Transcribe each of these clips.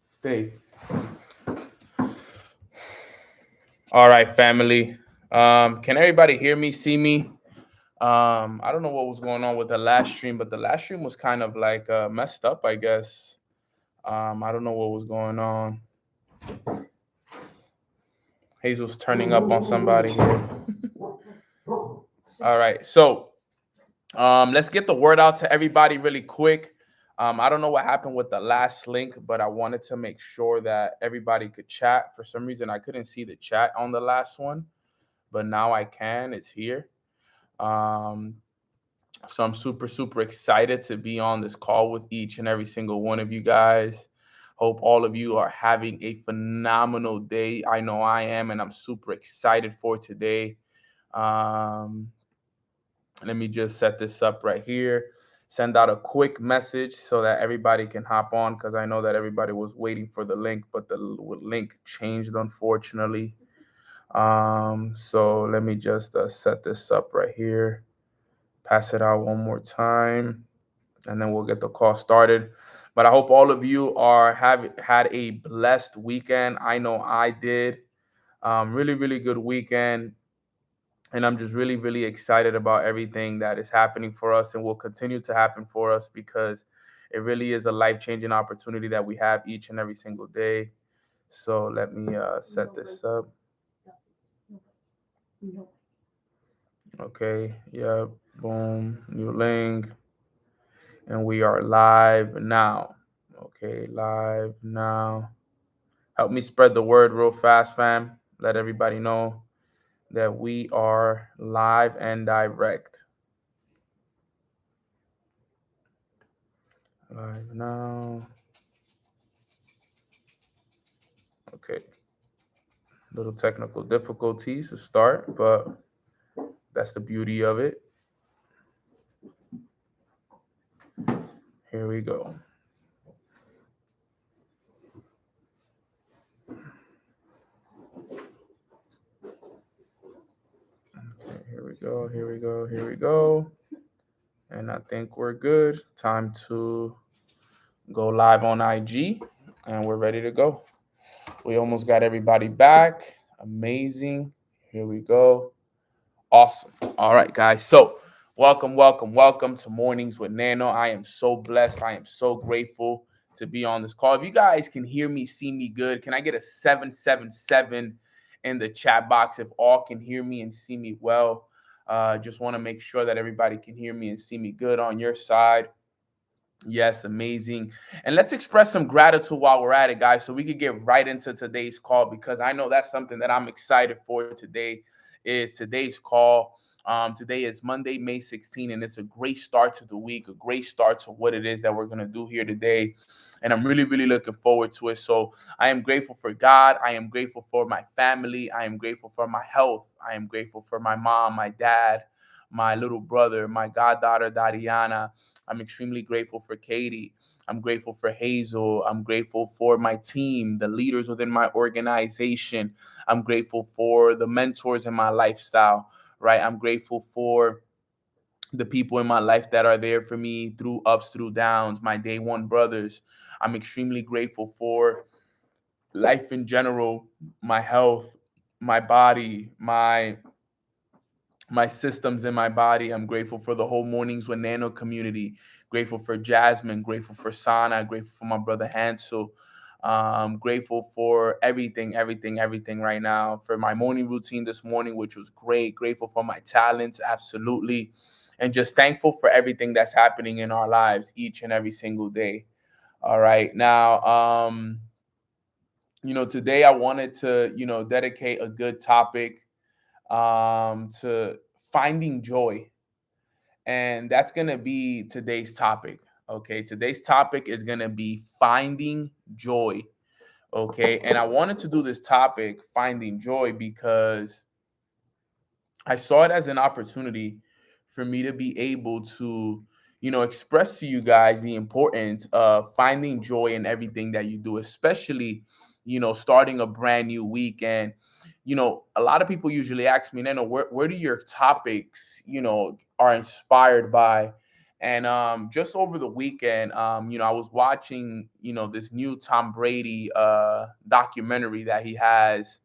Stay. All right, family. Can everybody hear me, see me? I don't know what was going on with the last stream, but the last stream was kind of like messed up, I guess. I don't know what was going on. Hazel's turning up on somebody here. All right, so let's get the word out to everybody really quick. I don't know what happened with the last link, but I wanted to make sure that everybody could chat. For some reason, I couldn't see the chat on the last one, but now I can. It's here. Um, so I'm super, super excited to be on this call with each and every single one of you guys. Hope all of you are having a phenomenal day. I know I am, and I'm super excited for today. Um, Let me just set this up right here. Send out a quick message so that everybody can hop on, because I know that everybody was waiting for the link, but the link changed, unfortunately. So let me just set this up right here. Pass it out one more time, and then we'll get the call started. But I hope all of you have had a blessed weekend. I know I did. Really, really good weekend. And I'm just really, really excited about everything that is happening for us and will continue to happen for us, because it really is a life-changing opportunity that we have each and every single day. So let me set this up. Okay, yeah, boom, new link. And we are live now. Okay, live now. Help me spread the word real fast, fam. Let everybody know that we are live and direct. Live now. Okay. Little technical difficulties to start, but that's the beauty of it. Here we go. Okay, here we go, here we go, here we go. And I think we're good. Time to go live on IG, and we're ready to go. We almost got everybody back. Amazing. Here we go. Awesome. All right, guys. So welcome, welcome, welcome to Mornings with Nano. I am so blessed. I am so grateful to be on this call. If you guys can hear me, see me good, can I get a 777 in the chat box if all can hear me and see me well? Just want to make sure that everybody can hear me and see me good on your side. Yes, amazing. And let's express some gratitude while we're at it, guys, so we could get right into today's call, because I know that's something that I'm excited for today is today's call. Today is Monday, May 16, and it's a great start to the week, a great start to what it is that we're going to do here today. And I'm really, really looking forward to it. So I am grateful for God. I am grateful for my family. I am grateful for my health. I am grateful for my mom, my dad, my little brother, my goddaughter, Dariana. I'm extremely grateful for Katie. I'm grateful for Hazel. I'm grateful for my team, the leaders within my organization. I'm grateful for the mentors in my lifestyle, right? I'm grateful for the people in my life that are there for me through ups, through downs, my day one brothers. I'm extremely grateful for life in general, my health, my body, my systems in my body. I'm grateful for the whole Mornings with Nano community. Grateful for Jasmine. Grateful for Sana. Grateful for my brother Hansel. Grateful for everything right now. For my morning routine this morning, which was great. Grateful for my talents, absolutely. And just thankful for everything that's happening in our lives each and every single day. All right. Now, today I wanted to, dedicate a good topic to finding joy. And that's going to be today's topic. Okay. Today's topic is going to be finding joy. Okay. And I wanted to do this topic, finding joy, because I saw it as an opportunity for me to be able to, express to you guys the importance of finding joy in everything that you do, especially, starting a brand new week. And, a lot of people usually ask me, Nano, where do your topics, are inspired by? And just over the weekend, I was watching, this new Tom Brady documentary that he has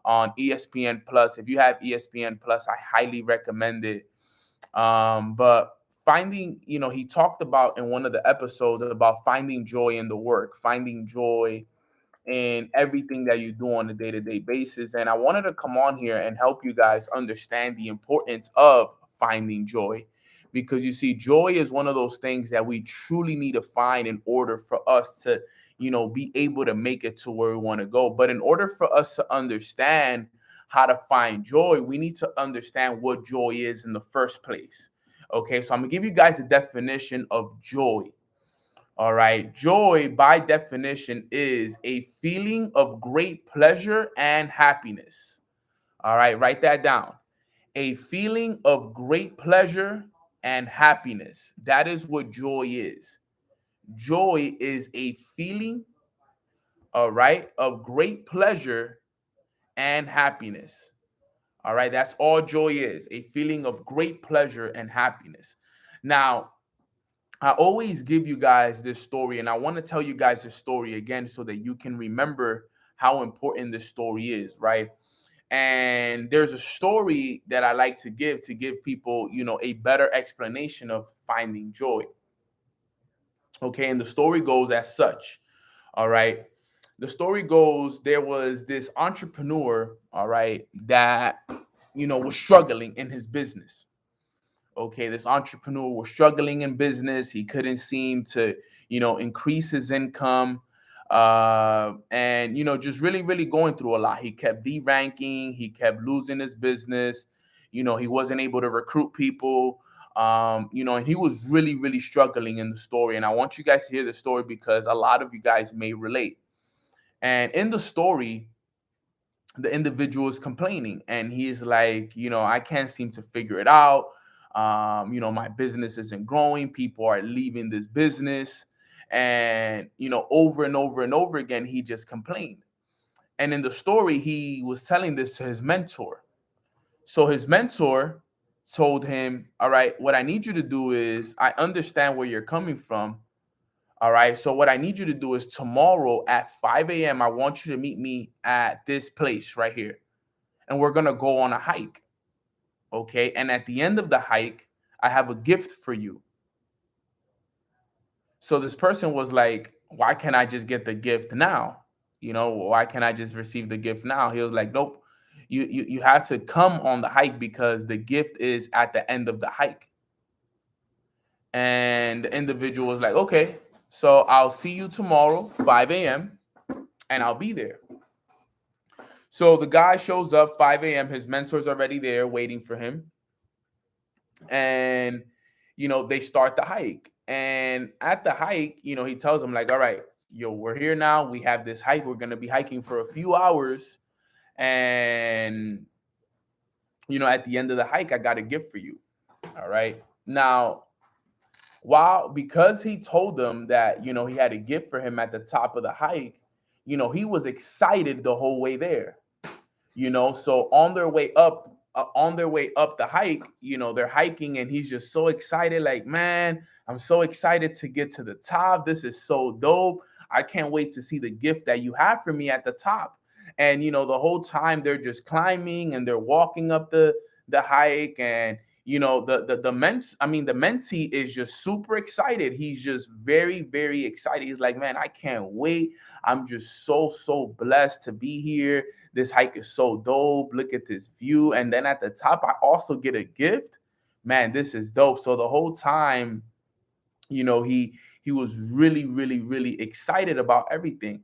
on ESPN Plus. If you have ESPN Plus, I highly recommend it. But finding, he talked about in one of the episodes about finding joy in the work, finding joy in everything that you do on a day-to-day basis. And I wanted to come on here and help you guys understand the importance of finding joy. Because you see, joy is one of those things that we truly need to find in order for us to, be able to make it to where we want to go. But in order for us to understand how to find joy, we need to understand what joy is in the first place. Okay, so I'm gonna give you guys a definition of joy. All right. Joy, by definition, is a feeling of great pleasure and happiness. All right. Write that down. A feeling of great pleasure and happiness. That is what joy is. Joy is a feeling, all right, of great pleasure and happiness. All right. That's all joy is, a feeling of great pleasure and happiness. Now, I always give you guys this story, and I want to tell you guys this story again so that you can remember how important this story is, right? And there's a story that I like to give people, a better explanation of finding joy. Okay, and the story goes as such. All right. The story goes there was this entrepreneur, all right, that was struggling in his business. Okay, this entrepreneur was struggling in business. He couldn't seem to, increase his income. And, just really, really going through a lot. He kept deranking. He kept losing his business. He wasn't able to recruit people. And he was really, really struggling in the story. And I want you guys to hear the story because a lot of you guys may relate. And in the story, the individual is complaining and he's like, I can't seem to figure it out. My business isn't growing. People are leaving this business. And, over and over and over again, he just complained. And in the story, he was telling this to his mentor. So his mentor told him, all right, what I need you to do is, I understand where you're coming from. All right. So what I need you to do is tomorrow at 5 a.m., I want you to meet me at this place right here. And we're going to go on a hike. Okay. And at the end of the hike, I have a gift for you. So this person was like, why can't I just get the gift now? Why can't I just receive the gift now? He was like, nope, you have to come on the hike because the gift is at the end of the hike. And the individual was like, okay, so I'll see you tomorrow, 5 a.m., and I'll be there. So the guy shows up 5 a.m. His mentor's already there waiting for him. And, they start the hike. And at the hike, he tells them like, all right, we're here now. We have this hike. We're going to be hiking for a few hours. And, at the end of the hike, I got a gift for you. All right. Now, because he told them that, he had a gift for him at the top of the hike, he was excited the whole way there. So on their way up the hike, they're hiking, and he's just so excited, like, man, I'm so excited to get to the top. This is so dope. I can't wait to see the gift that you have for me at the top. And the whole time they're just climbing and they're walking up the hike, and the mentee is just super excited. He's just very, very excited. He's like, man, I can't wait. I'm just so blessed to be here. This hike is so dope. Look at this view. And then at the top, I also get a gift. Man, this is dope. So the whole time, he was really, really, really excited about everything.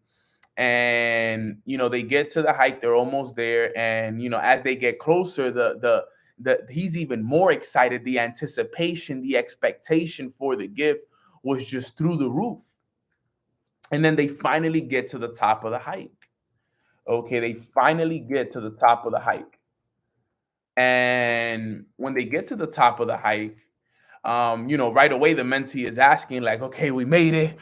And they get to the hike, they're almost there. And as they get closer, he's even more excited. The anticipation, the expectation for the gift was just through the roof. And then they finally get to the top of the hike. Okay, they finally get to the top of the hike. And when they get to the top of the hike, right away the mentee is asking, like, okay, we made it.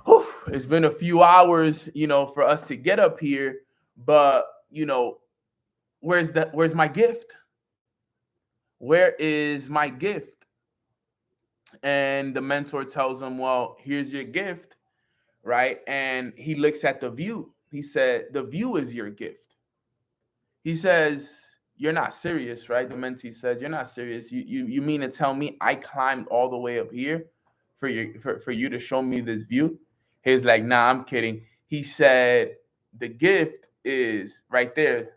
Whew, it's been a few hours, for us to get up here, but where's my gift? Where is my gift? And the mentor tells him, well, here's your gift, right? And he looks at the view. He said, the view is your gift. He says, you're not serious, right? The mentee says, you're not serious. You mean to tell me I climbed all the way up here for you to show me this view? He's like, nah, I'm kidding. He said, the gift is right there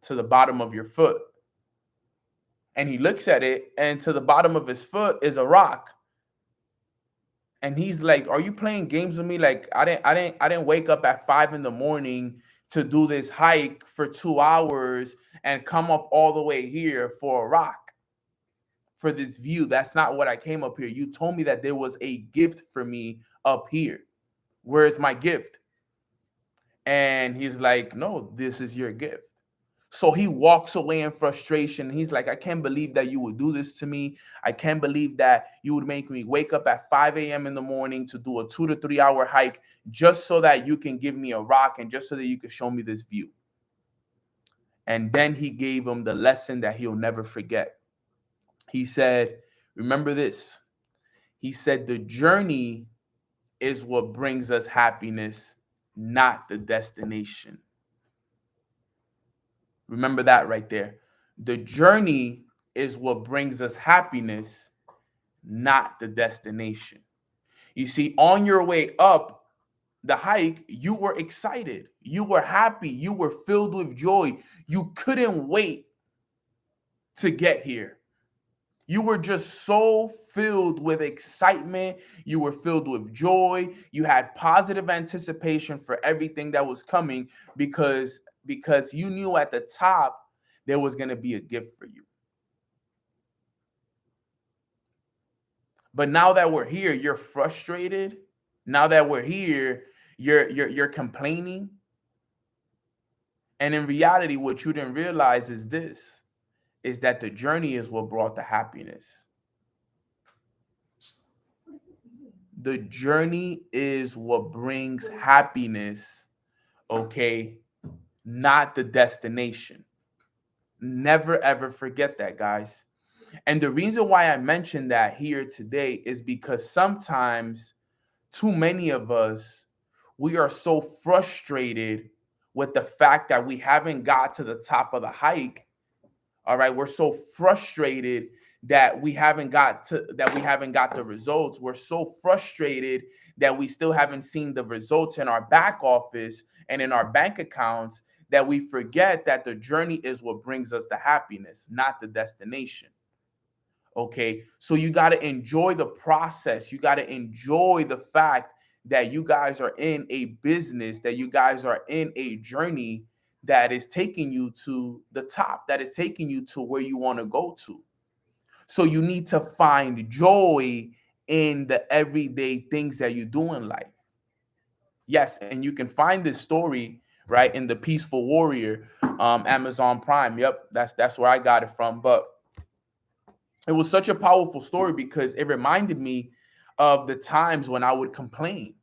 to the bottom of your foot. And he looks at it, and to the bottom of his foot is a rock. And he's like, are you playing games with me? Like, I didn't wake up at 5 a.m. to do this hike for 2 hours and come up all the way here for a rock, for this view. That's not what I came up here. You told me that there was a gift for me up here. Where's my gift? And he's like, no, this is your gift. So he walks away in frustration. He's like, I can't believe that you would do this to me. I can't believe that you would make me wake up at 5 a.m. in the morning to do a 2 to 3 hour hike just so that you can give me a rock and just so that you can show me this view. And then he gave him the lesson that he'll never forget. He said, remember this. He said, the journey is what brings us happiness, not the destination. Remember that right there. The journey is what brings us happiness, not the destination. You see, on your way up the hike, you were excited. You were happy. You were filled with joy. You couldn't wait to get here. You were just so filled with excitement. You were filled with joy. You had positive anticipation for everything that was coming because you knew at the top there was going to be a gift for you. But now that we're here, you're frustrated. Now that we're here, you're complaining. And in reality, what you didn't realize is this, is that the journey is what brought the happiness. The journey is what brings happiness, okay? Not the destination. Never, ever forget that, guys. And the reason why I mentioned that here today is because sometimes too many of us, we are so frustrated with the fact that we haven't got to the top of the hike. All right, we're so frustrated that we haven't got the results. We're so frustrated that we still haven't seen the results in our back office and in our bank accounts, that we forget that the journey is what brings us the happiness, not the destination. Okay, so you got to enjoy the process. You got to enjoy the fact that you guys are in a business, that you guys are in a journey that is taking you to the top, that is taking you to where you want to go to. So you need to find joy in the everyday things that you do in life. Yes, and you can find this story right in the Peaceful Warrior, Amazon Prime. Yep, that's where I got it from. But it was such a powerful story because it reminded me of the times when I would complain.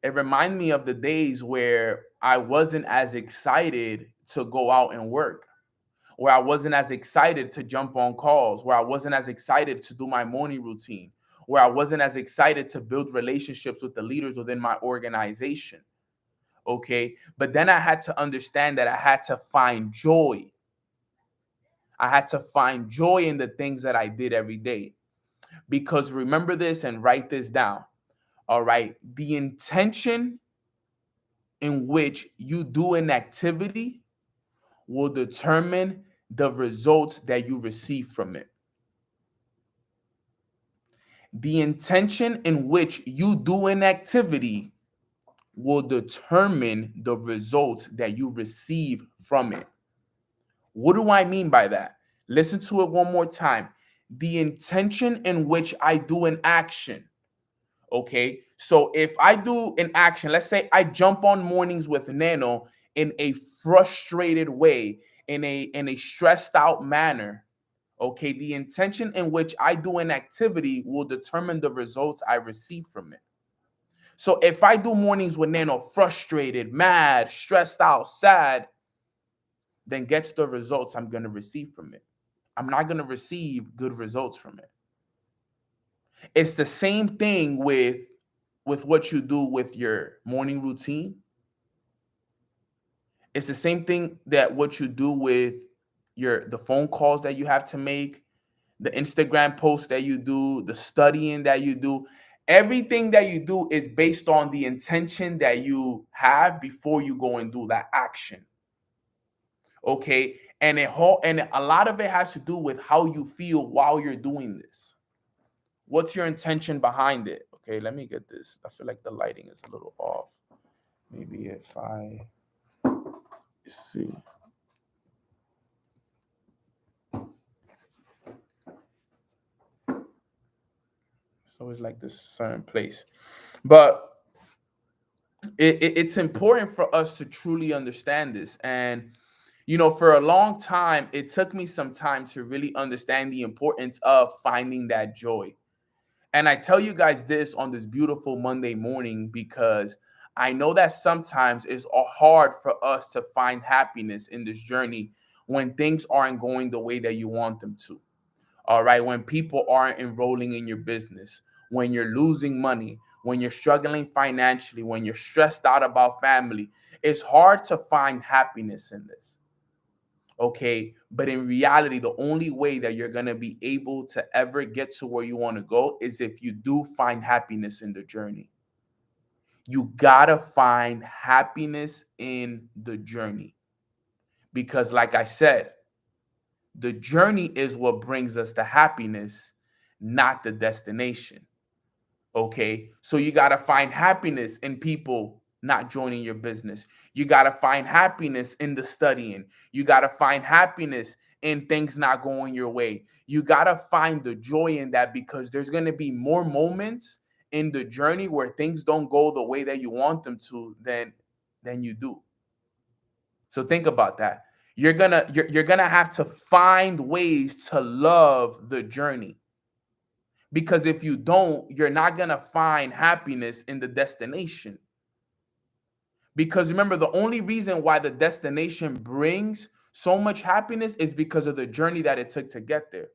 It reminded me of the days where I wasn't as excited to go out and work, where I wasn't as excited to jump on calls, where I wasn't as excited to do my morning routine, where I wasn't as excited to build relationships with the leaders within my organization. Okay. But then I had to understand that I had to find joy. I had to find joy in the things that I did every day. Because remember this and write this down. All right. The intention in which you do an activity will determine the results that you receive from it. The intention in which you do an activity will determine the results that you receive from it. What do I mean by that? Listen to it one more time. The intention in which I do an action. Okay. So if I do an action, let's say I jump on mornings with Nano in a frustrated way, in a stressed out manner. Okay. The intention in which I do an activity will determine the results I receive from it. So if I do mornings with Nano frustrated, mad, stressed out, sad, then gets the results I'm going to receive from it. I'm not going to receive good results from it. It's the same thing with what you do with your morning routine. It's the same thing that what you do with the phone calls that you have to make, the Instagram posts that you do, the studying that you do. Everything that you do is based on the intention that you have before you go and do that action. Okay? And a lot of it has to do with how you feel while you're doing this. What's your intention behind it? Okay, let me get this. I feel like the lighting is a little off. Maybe if I see. It's always like this certain place. But it's important for us to truly understand this. And, for a long time, it took me some time to really understand the importance of finding that joy. And I tell you guys this on this beautiful Monday morning because I know that sometimes it's hard for us to find happiness in this journey when things aren't going the way that you want them to. All right. When people aren't enrolling in your business, when you're losing money, when you're struggling financially, when you're stressed out about family, it's hard to find happiness in this. Okay. But in reality, the only way that you're going to be able to ever get to where you want to go is if you do find happiness in the journey. You got to find happiness in the journey. Because, like I said, the journey is what brings us to happiness, not the destination. Okay. So you got to find happiness in people not joining your business. You got to find happiness in the studying. You got to find happiness in things not going your way. You got to find the joy in that because there's going to be more moments in the journey where things don't go the way that you want them to than you do. So think about that. You're gonna have to find ways to love the journey. Because if you don't, you're not going to find happiness in the destination. Because remember, the only reason why the destination brings so much happiness is because of the journey that it took to get there.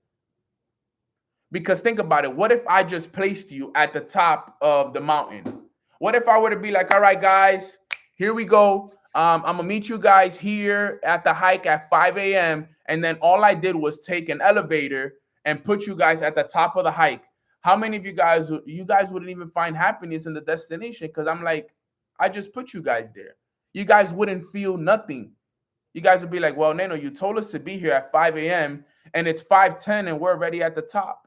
Because think about it. What if I just placed you at the top of the mountain? What if I were to be like, all right, guys, here we go. I'm going to meet you guys here at the hike at 5 a.m. And then all I did was take an elevator and put you guys at the top of the hike. How many of you guys wouldn't even find happiness in the destination? Because I'm like, I just put you guys there. You guys wouldn't feel nothing. You guys would be like, well, Nano, you told us to be here at 5 a.m. and it's 5:10 and we're already at the top.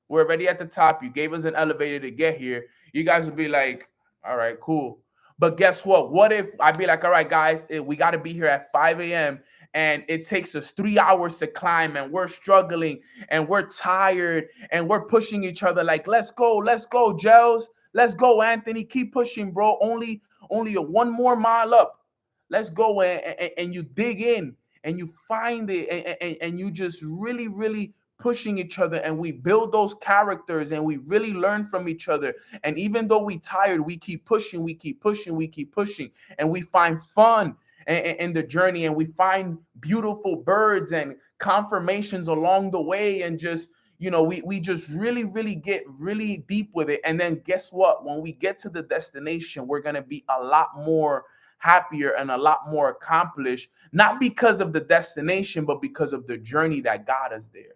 We're already at the top. You gave us an elevator to get here. You guys would be like, all right, cool. But guess what? What if I'd be like, all right, guys, we got to be here at 5 a.m. and it takes us 3 hours to climb and we're struggling and we're tired and we're pushing each other like, let's go, Gels. Let's go, Anthony. Keep pushing, bro. Only one more mile up. Let's go. And you dig in and you find it, and you just really, really pushing each other, and we build those characters, and we really learn from each other. And even though we tired, we keep pushing, we keep pushing, we keep pushing, and we find fun in the journey, and we find beautiful birds and confirmations along the way, and just, we just really, really get really deep with it. And then guess what? When we get to the destination, we're going to be a lot more happier and a lot more accomplished, not because of the destination, but because of the journey that got us there.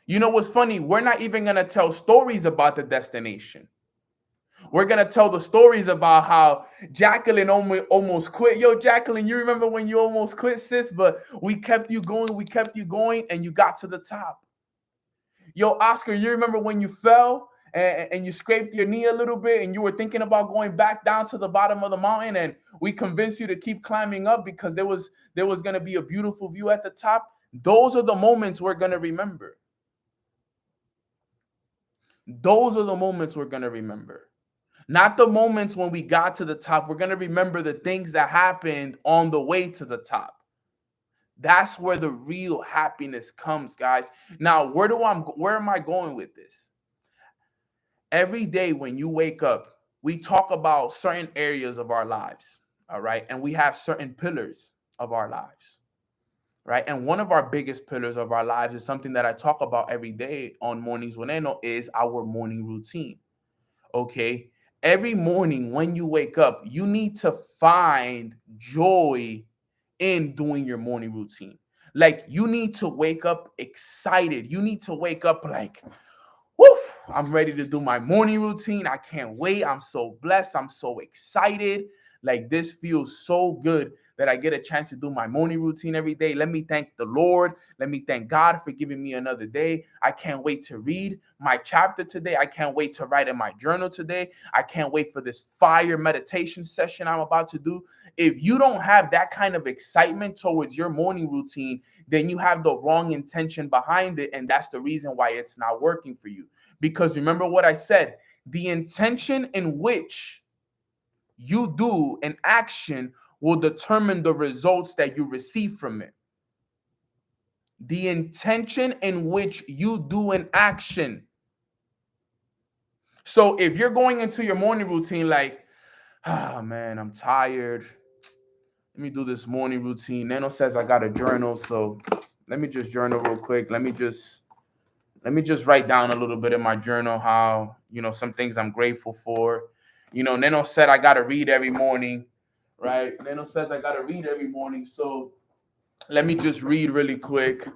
You know what's funny? We're not even going to tell stories about the destination. We're going to tell the stories about how Jacqueline almost quit. Yo, Jacqueline, you remember when you almost quit, sis? But we kept you going, and you got to the top. Yo, Oscar, you remember when you fell and you scraped your knee a little bit, and you were thinking about going back down to the bottom of the mountain, and we convinced you to keep climbing up because there was going to be a beautiful view at the top. Those are the moments we're going to remember. Those are the moments we're going to remember. Not the moments when we got to the top. We're going to remember the things that happened on the way to the top. That's where the real happiness comes, guys. Now, where am I going with this? Every day when you wake up, we talk about certain areas of our lives, all right? And we have certain pillars of our lives, right? And one of our biggest pillars of our lives is something that I talk about every day on Mornings with Eno, is our morning routine, okay? Every morning when you wake up, you need to find joy in doing your morning routine. Like, you need to wake up excited. You need to wake up like, whoo, I'm ready to do my morning routine. I can't wait. I'm so blessed. I'm so excited. Like, this feels so good that I get a chance to do my morning routine every day. Let me thank the Lord. Let me thank God for giving me another day. I can't wait to read my chapter today. I can't wait to write in my journal today. I can't wait for this fire meditation session I'm about to do. If you don't have that kind of excitement towards your morning routine, then you have the wrong intention behind it. And that's the reason why it's not working for you. Because remember what I said, the intention in which you do an action will determine the results that you receive from it. The intention in which you do an action. So if you're going into your morning routine like, man, I'm tired. Let me do this morning routine. Nano says I got a journal, so let me just journal real quick. Let me just write down a little bit in my journal how, some things I'm grateful for. Nano said I got to read every morning, right? Nano says I got to read every morning. So let me just read really quick.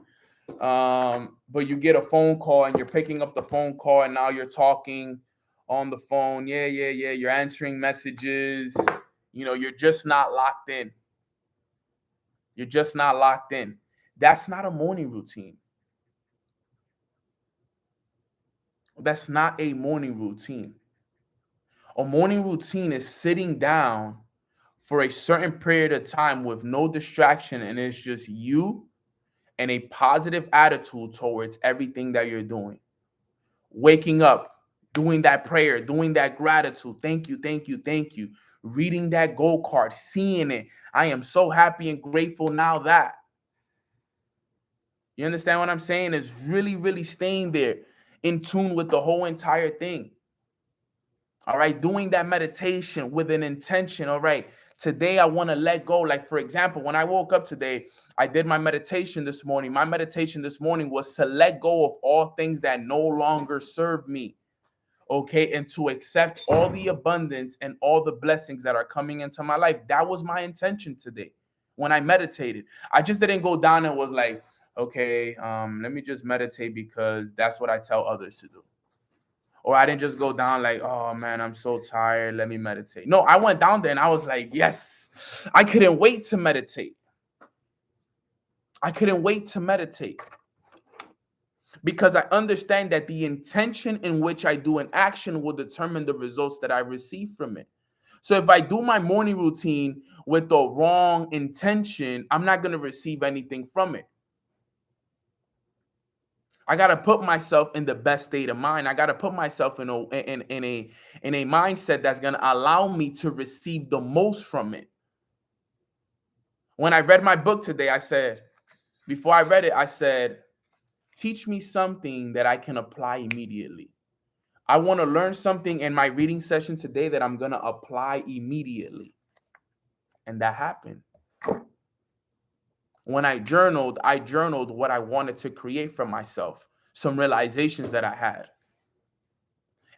But you get a phone call and you're picking up the phone call and now you're talking on the phone. Yeah. You're answering messages. You're just not locked in. You're just not locked in. That's not a morning routine. That's not a morning routine. A morning routine is sitting down for a certain period of time with no distraction, and it's just you and a positive attitude towards everything that you're doing. Waking up, doing that prayer, doing that gratitude. Thank you, thank you, thank you. Reading that gold card, seeing it. I am so happy and grateful now that. You understand what I'm saying? It's really, really staying there in tune with the whole entire thing. All right, doing that meditation with an intention. All right, today I want to let go. Like, for example, when I woke up today, I did my meditation this morning. My meditation this morning was to let go of all things that no longer serve me. Okay, and to accept all the abundance and all the blessings that are coming into my life. That was my intention today when I meditated. I just didn't go down and was like, okay, let me just meditate because that's what I tell others to do. Or I didn't just go down like, oh man, I'm so tired. Let me meditate. No, I went down there and I was like, yes, I couldn't wait to meditate. I couldn't wait to meditate because I understand that the intention in which I do an action will determine the results that I receive from it. So if I do my morning routine with the wrong intention, I'm not going to receive anything from it. I got to put myself in the best state of mind. I got to put myself in a mindset that's going to allow me to receive the most from it. When I read my book today, I said, before I read it, I said, teach me something that I can apply immediately. I want to learn something in my reading session today that I'm going to apply immediately. And that happened. When I journaled what I wanted to create for myself, some realizations that I had.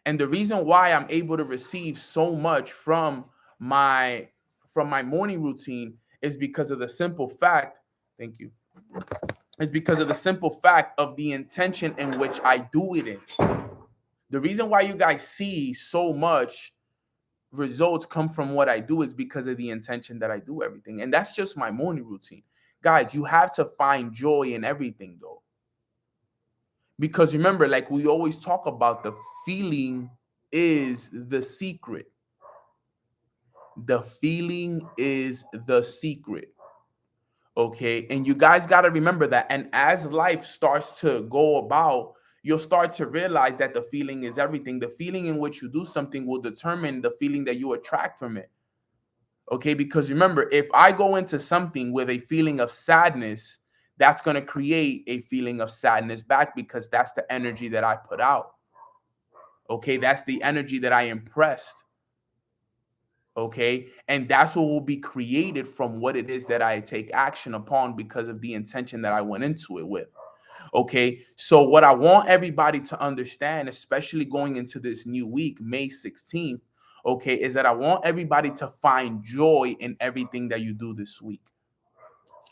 And the reason why I'm able to receive so much from my morning routine is because of the simple fact, thank you, is because of the simple fact of the intention in which I do it in. The reason why you guys see so much results come from what I do is because of the intention that I do everything. And that's just my morning routine. Guys, you have to find joy in everything though. Because remember, like we always talk about, the feeling is the secret. The feeling is the secret. Okay. And you guys got to remember that. And as life starts to go about, you'll start to realize that the feeling is everything. The feeling in which you do something will determine the feeling that you attract from it. Okay. Because remember, if I go into something with a feeling of sadness, that's going to create a feeling of sadness back, because that's the energy that I put out. Okay. That's the energy that I impressed. Okay. And that's what will be created from what it is that I take action upon, because of the intention that I went into it with. Okay. So what I want everybody to understand, especially going into this new week, May 16th, okay, is that I want everybody to find joy in everything that you do this week.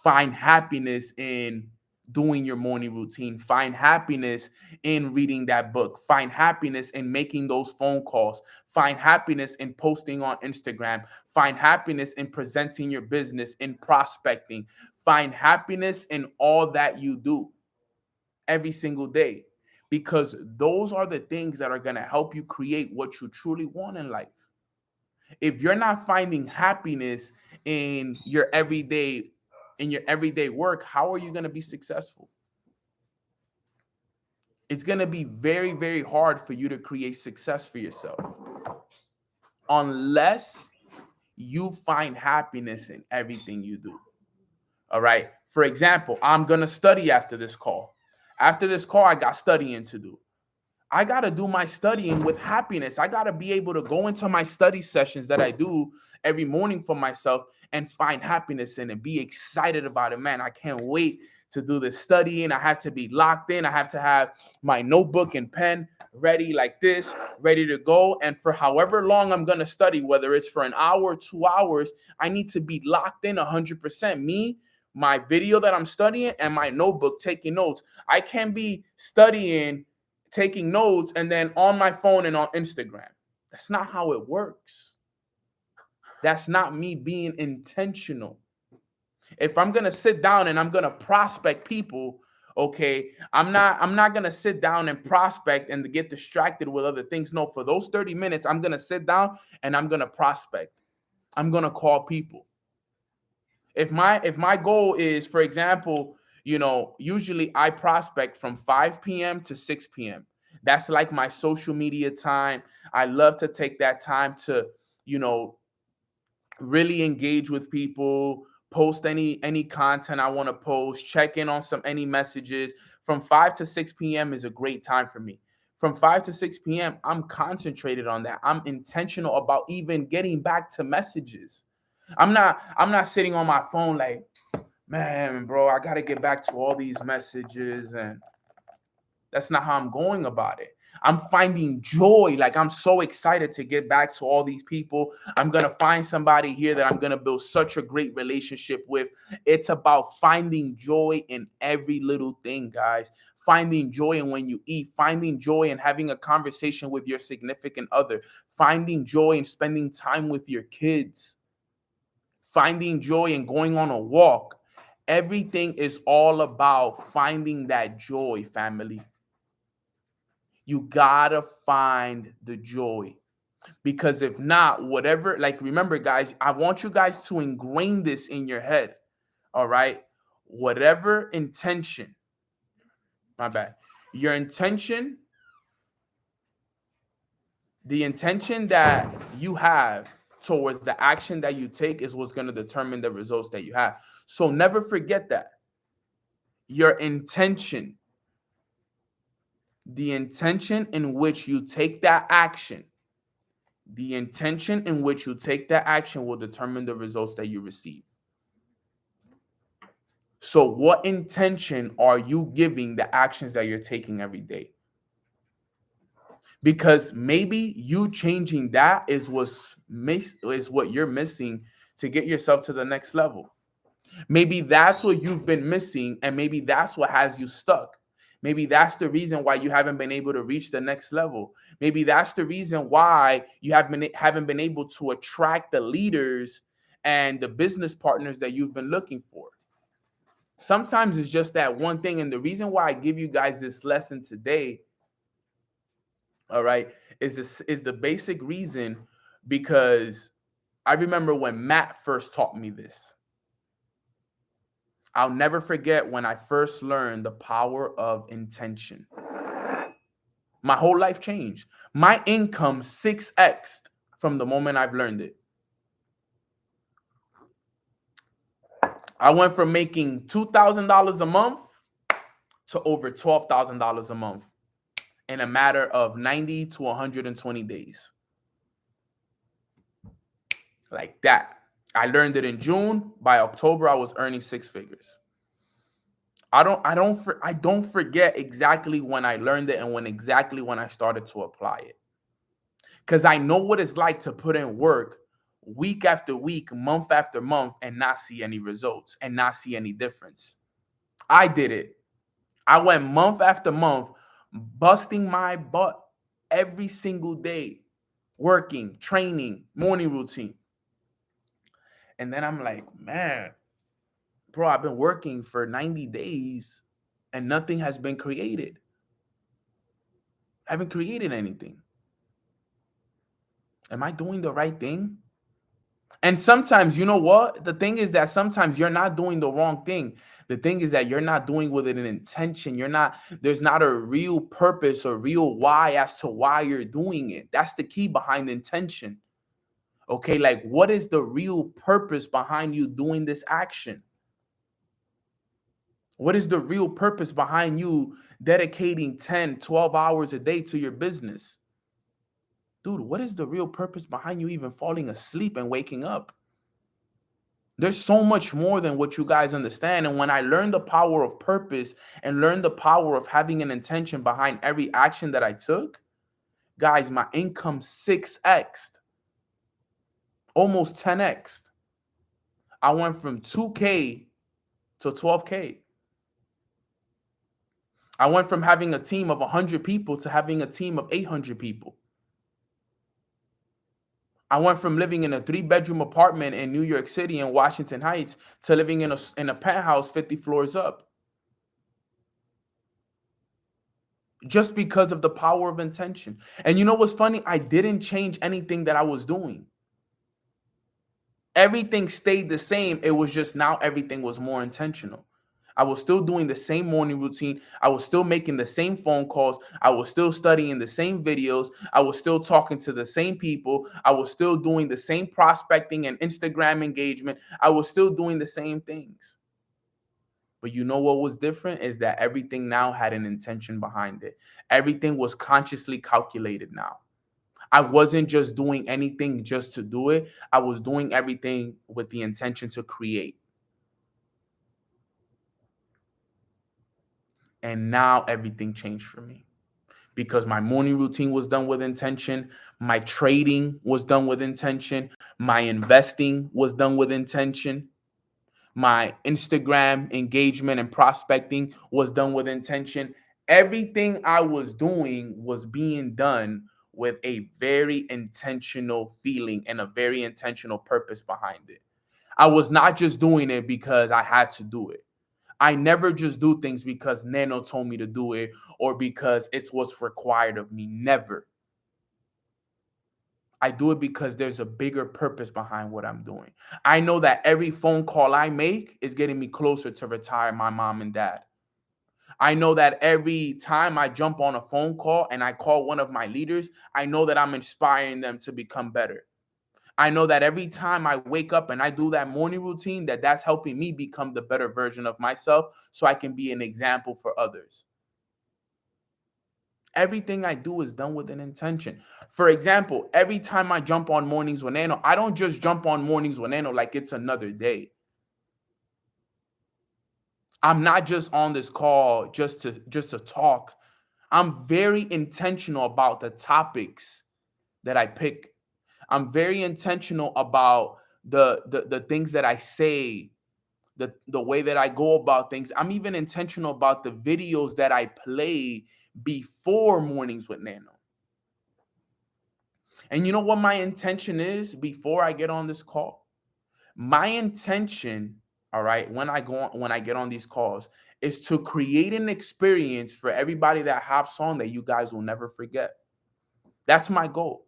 Find happiness in doing your morning routine. Find happiness in reading that book. Find happiness in making those phone calls. Find happiness in posting on Instagram. Find happiness in presenting your business, in prospecting. Find happiness in all that you do every single day, because those are the things that are going to help you create what you truly want in life. If you're not finding happiness in your everyday work, how are you going to be successful? It's going to be very, very hard for you to create success for yourself unless you find happiness in everything you do. All right. For example, I'm going to study after this call. After this call, I got studying to do. I got to do my studying with happiness. I got to be able to go into my study sessions that I do every morning for myself and find happiness in it, be excited about it. Man, I can't wait to do this studying. I have to be locked in. I have to have my notebook and pen ready like this, ready to go. And for however long I'm going to study, whether it's for an hour, 2 hours, I need to be locked in 100%. Me, my video that I'm studying, and my notebook taking notes. I can't be studying, taking notes, and then on my phone and on Instagram. That's not how it works. That's not me being intentional. If I'm going to sit down and I'm going to prospect people, okay, I'm not going to sit down and prospect and get distracted with other things. No, for those 30 minutes, I'm going to sit down and I'm going to prospect. I'm going to call people. If my goal is, for example, usually I prospect from 5 p.m. to 6 p.m. That's like my social media time. I love to take that time to, really engage with people, post any content I want to post, check in on any messages. From 5 to 6 p.m. is a great time for me. From 5 to 6 p.m., I'm concentrated on that. I'm intentional about even getting back to messages. I'm not sitting on my phone like, man, bro, I got to get back to all these messages. And that's not how I'm going about it. I'm finding joy. Like, I'm so excited to get back to all these people. I'm going to find somebody here that I'm going to build such a great relationship with. It's about finding joy in every little thing, guys. Finding joy in when you eat, finding joy in having a conversation with your significant other, finding joy in spending time with your kids, finding joy in going on a walk. Everything is all about finding that joy, family. You gotta find the joy, because if not, whatever, like, remember, guys, I want you guys to ingrain this in your head. All right. Whatever intention, my bad, your intention, the intention that you have towards the action that you take is what's going to determine the results that you have. So never forget that. Your intention, the intention in which you take that action, the intention in which you take that action will determine the results that you receive. So what intention are you giving the actions that you're taking every day? Because maybe you changing that is what you're missing to get yourself to the next level. Maybe that's what you've been missing, and maybe that's what has you stuck. Maybe that's the reason why you haven't been able to reach the next level. Maybe that's the reason why you haven't been able to attract the leaders and the business partners that you've been looking for. Sometimes it's just that one thing. And the reason why I give you guys this lesson today, all right, is the basic reason, because I remember when Matt first taught me this. I'll never forget when I first learned the power of intention. My whole life changed. My income 6x'd from the moment I've learned it. I went from making $2,000 a month to over $12,000 a month in a matter of 90 to 120 days. Like that. I learned it in June. By October, I was earning six figures. I don't forget exactly when I learned it and when I started to apply it. Because I know what it's like to put in work week after week, month after month, and not see any results and not see any difference. I did it. I went month after month, busting my butt every single day, working, training, morning routine. And then I'm like, man, bro, I've been working for 90 days and nothing has been created. I haven't created anything. Am I doing the right thing? And sometimes, you know what? The thing is that sometimes you're not doing the wrong thing. The thing is that you're not doing with an intention. There's not a real purpose or real why as to why you're doing it. That's the key behind intention. Okay, like what is the real purpose behind you doing this action? What is the real purpose behind you dedicating 10, 12 hours a day to your business? Dude, what is the real purpose behind you even falling asleep and waking up? There's so much more than what you guys understand. And when I learned the power of purpose and learned the power of having an intention behind every action that I took, guys, my income 6x'd, almost 10x'd. I went from 2K to 12K. I went from having a team of 100 people to having a team of 800 people. I went from living in a 3-bedroom apartment in New York City and Washington Heights to living in a penthouse 50 floors up. Just because of the power of intention. And you know what's funny? I didn't change anything that I was doing. Everything stayed the same. It was just now everything was more intentional. I was still doing the same morning routine. I was still making the same phone calls. I was still studying the same videos. I was still talking to the same people. I was still doing the same prospecting and Instagram engagement. I was still doing the same things. But you know what was different is that everything now had an intention behind it. Everything was consciously calculated now. I wasn't just doing anything just to do it. I was doing everything with the intention to create. And now everything changed for me because my morning routine was done with intention. My trading was done with intention. My investing was done with intention. My Instagram engagement and prospecting was done with intention. Everything I was doing was being done with a very intentional feeling and a very intentional purpose behind it. I was not just doing it because I had to do it. I never just do things because Nano told me to do it or because it's what's required of me. Never. I do it because there's a bigger purpose behind what I'm doing. I know that every phone call I make is getting me closer to retire my mom and dad. I know that every time I jump on a phone call and I call one of my leaders, I know that I'm inspiring them to become better. I know that every time I wake up and I do that morning routine, that's helping me become the better version of myself so I can be an example for others. Everything I do is done with an intention. For example, every time I jump on Mornings with Nano, I don't just jump on Mornings with Nano like it's another day. I'm not just on this call just to talk. I'm very intentional about the topics that I pick. I'm very intentional about the things that I say, the way that I go about things. I'm even intentional about the videos that I play before Mornings with Nano. And you know what my intention is before I get on this call? My intention, all right, when I get on these calls, is to create an experience for everybody that hops on that you guys will never forget. That's my goal.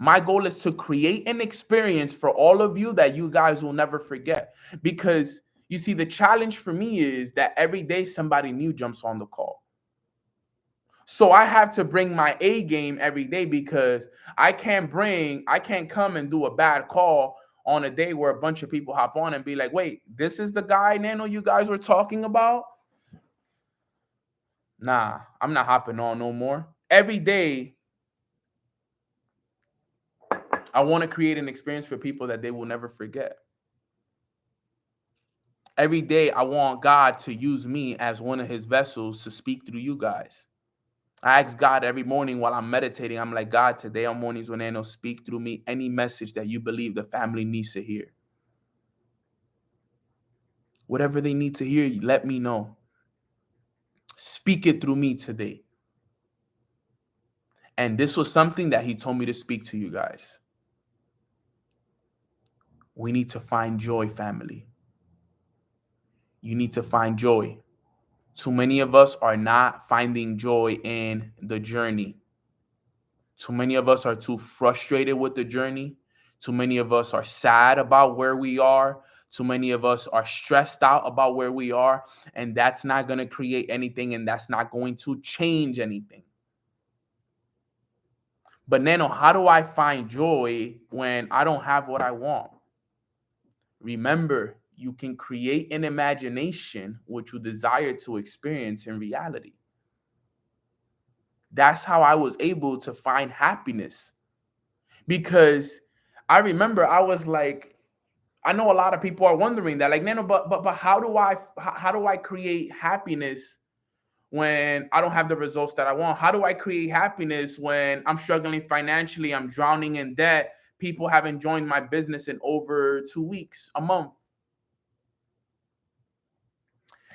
My goal is to create an experience for all of you that you guys will never forget. Because you see, the challenge for me is that every day somebody new jumps on the call. So I have to bring my A game every day because I can't come and do a bad call on a day where a bunch of people hop on and be like, wait, this is the guy, Nano, you guys were talking about? Nah, I'm not hopping on no more. Every day, I want to create an experience for people that they will never forget. Every day, I want God to use me as one of his vessels to speak through you guys. I ask God every morning while I'm meditating, I'm like, God, today on Mornings with Nano, speak through me any message that you believe the family needs to hear. Whatever they need to hear, let me know. Speak it through me today. And this was something that he told me to speak to you guys. We need to find joy, family. You need to find joy. Too many of us are not finding joy in the journey. Too many of us are too frustrated with the journey. Too many of us are sad about where we are. Too many of us are stressed out about where we are. And that's not going to create anything, and that's not going to change anything. But Nano, how do I find joy when I don't have what I want? Remember, you can create an imagination which you desire to experience in reality. That's how I was able to find happiness. Because I remember I was like, I know a lot of people are wondering that, like, Nano, but how do I create happiness when I don't have the results that I want? How do I create happiness when I'm struggling financially? I'm drowning in debt. People haven't joined my business in over 2 weeks, a month.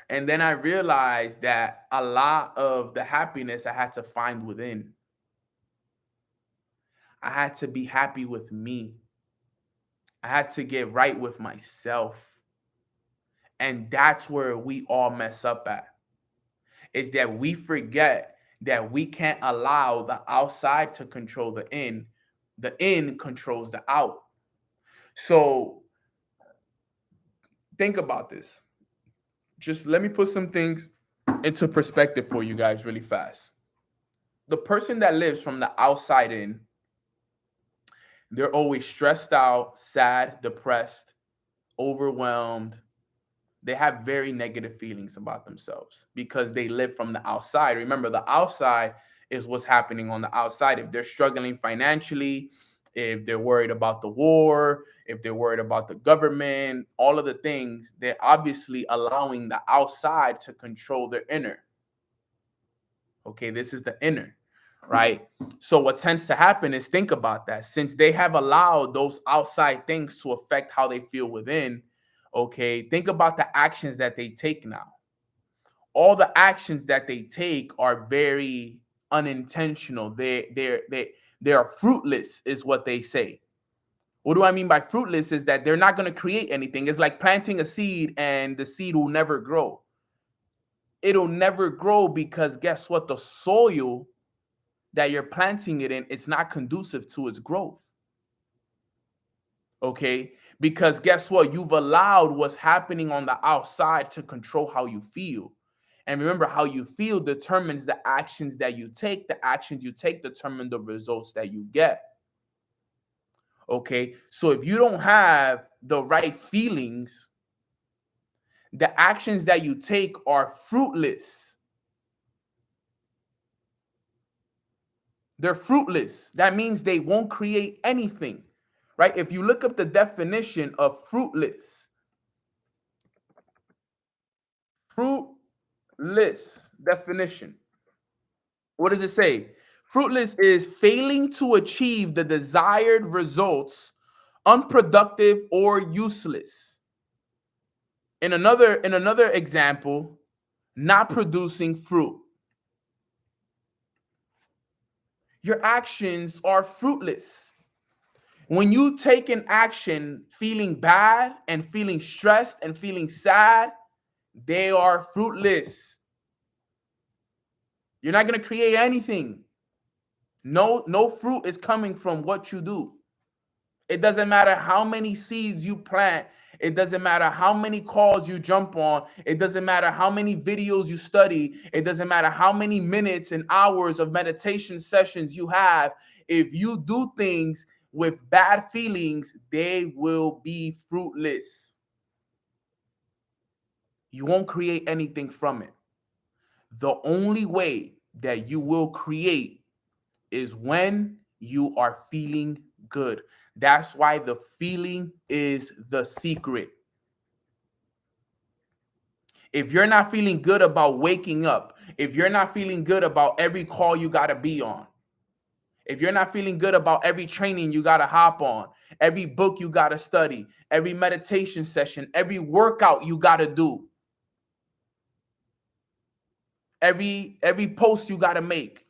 And then I realized that a lot of the happiness I had to find within. I had to be happy with me. I had to get right with myself. And that's where we all mess up at. Is that we forget that we can't allow the outside to control the in. The in controls the out. So think about this. Just let me put some things into perspective for you guys really fast. The person that lives from the outside in, they're always stressed out, sad, depressed, overwhelmed. They have very negative feelings about themselves because they live from the outside. Remember, the outside is what's happening on the outside. If they're struggling financially, if they're worried about the war, if they're worried about the government, all of the things, they're obviously allowing the outside to control their inner. Okay, this is the inner, right? So what tends to happen is, think about that. Since they have allowed those outside things to affect how they feel within, okay, think about the actions that they take now. All the actions that they take are very unintentional. They are fruitless, is what they say. What do I mean by fruitless? Is that they're not going to create anything. It's like planting a seed and the seed will never grow. It'll never grow because guess what? The soil that you're planting it in, it's not conducive to its growth. Okay? Because guess what? You've allowed what's happening on the outside to control how you feel. And remember, how you feel determines the actions that you take. The actions you take determine the results that you get. Okay. So if you don't have the right feelings, the actions that you take are fruitless. They're fruitless. That means they won't create anything, right? If you look up the definition of fruitless, fruitless definition, what does it say? Fruitless is failing to achieve the desired results, unproductive or useless. In another example, not producing fruit. Your actions are fruitless. When you take an action feeling bad and feeling stressed and feeling sad, they are fruitless. You're not going to create anything. No fruit is coming from what you do. It doesn't matter how many seeds you plant. It doesn't matter how many calls you jump on. It doesn't matter how many videos you study. It doesn't matter how many minutes and hours of meditation sessions you have. If you do things with bad feelings, they will be fruitless. You won't create anything from it. The only way that you will create is when you are feeling good. That's why the feeling is the secret. If you're not feeling good about waking up, if you're not feeling good about every call you got to be on, if you're not feeling good about every training you got to hop on, every book you got to study, every meditation session, every workout you got to do, every post you got to make,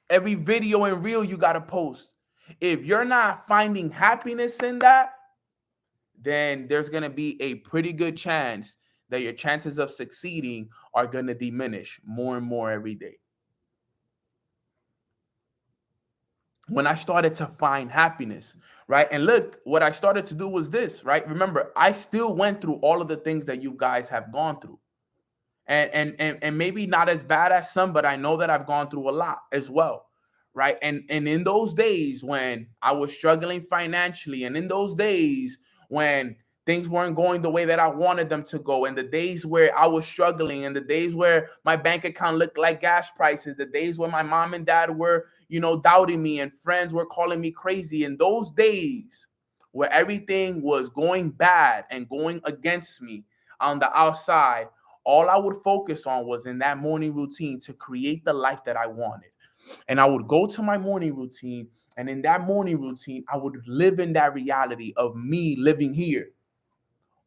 every video and reel you got to post. If you're not finding happiness in that, then there's going to be a pretty good chance that your chances of succeeding are going to diminish more and more every day. When I started to find happiness, right? And look, what I started to do was this, right? Remember, I still went through all of the things that you guys have gone through. And maybe not as bad as some, but I know that I've gone through a lot as well, right? And in those days when I was struggling financially, and in those days when things weren't going the way that I wanted them to go, and the days where I was struggling, and the days where my bank account looked like gas prices, the days where my mom and dad were, doubting me, and friends were calling me crazy, in those days where everything was going bad and going against me on the outside, all I would focus on was in that morning routine to create the life that I wanted. And I would go to my morning routine, and in that morning routine, I would live in that reality of me living here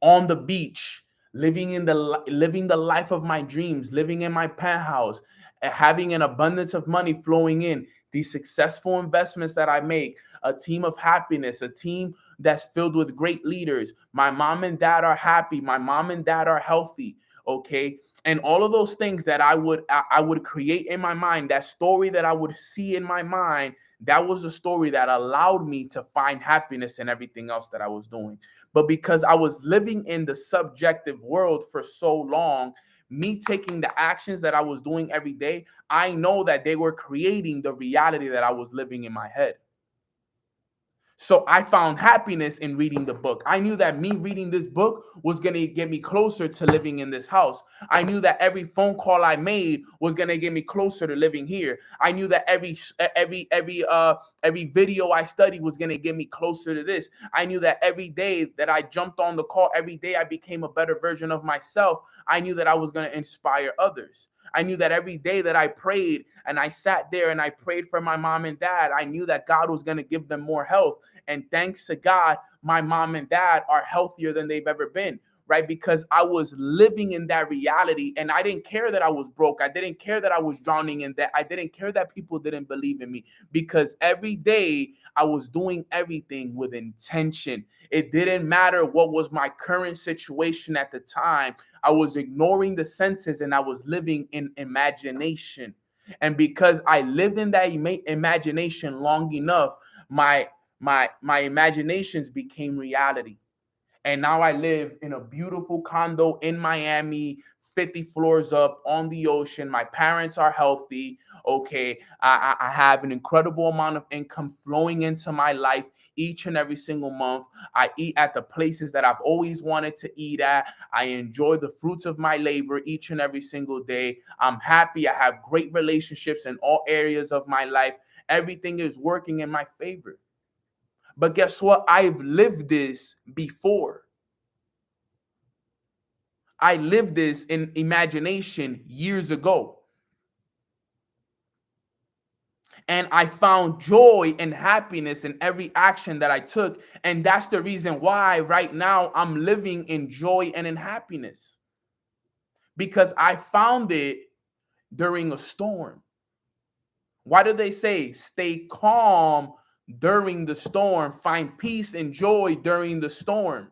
on the beach, living the life of my dreams, living in my penthouse, having an abundance of money flowing in, these successful investments that I make, a team of happiness, a team that's filled with great leaders. My mom and dad are happy. My mom and dad are healthy. Okay. And all of those things that I would create in my mind, that story that I would see in my mind, that was the story that allowed me to find happiness in everything else that I was doing. But because I was living in the subjective world for so long, me taking the actions that I was doing every day, I know that they were creating the reality that I was living in my head. So I found happiness in reading the book. I knew that me reading this book was going to get me closer to living in this house. I knew that every phone call I made was going to get me closer to living here. I knew that every video I studied was going to get me closer to this. I knew that every day that I jumped on the call, every day I became a better version of myself. I knew that I was going to inspire others. I knew that every day that I prayed and I sat there and I prayed for my mom and dad, I knew that God was going to give them more health. And thanks to God, my mom and dad are healthier than they've ever been, right? Because I was living in that reality, and I didn't care that I was broke. I didn't care that I was drowning in debt. I didn't care that people didn't believe in me, because every day I was doing everything with intention. It didn't matter what was my current situation at the time. I was ignoring the senses and I was living in imagination. And because I lived in that imagination long enough, my imaginations became reality. And now I live in a beautiful condo in Miami, 50 floors up on the ocean. My parents are healthy. Okay. I have an incredible amount of income flowing into my life each and every single month. I eat at the places that I've always wanted to eat at. I enjoy the fruits of my labor each and every single day. I'm happy. I have great relationships in all areas of my life. Everything is working in my favor. But guess what? I've lived this before. I lived this in imagination years ago. And I found joy and happiness in every action that I took. And that's the reason why right now I'm living in joy and in happiness. Because I found it during a storm. Why do they say stay calm during the storm, find peace and joy during the storm?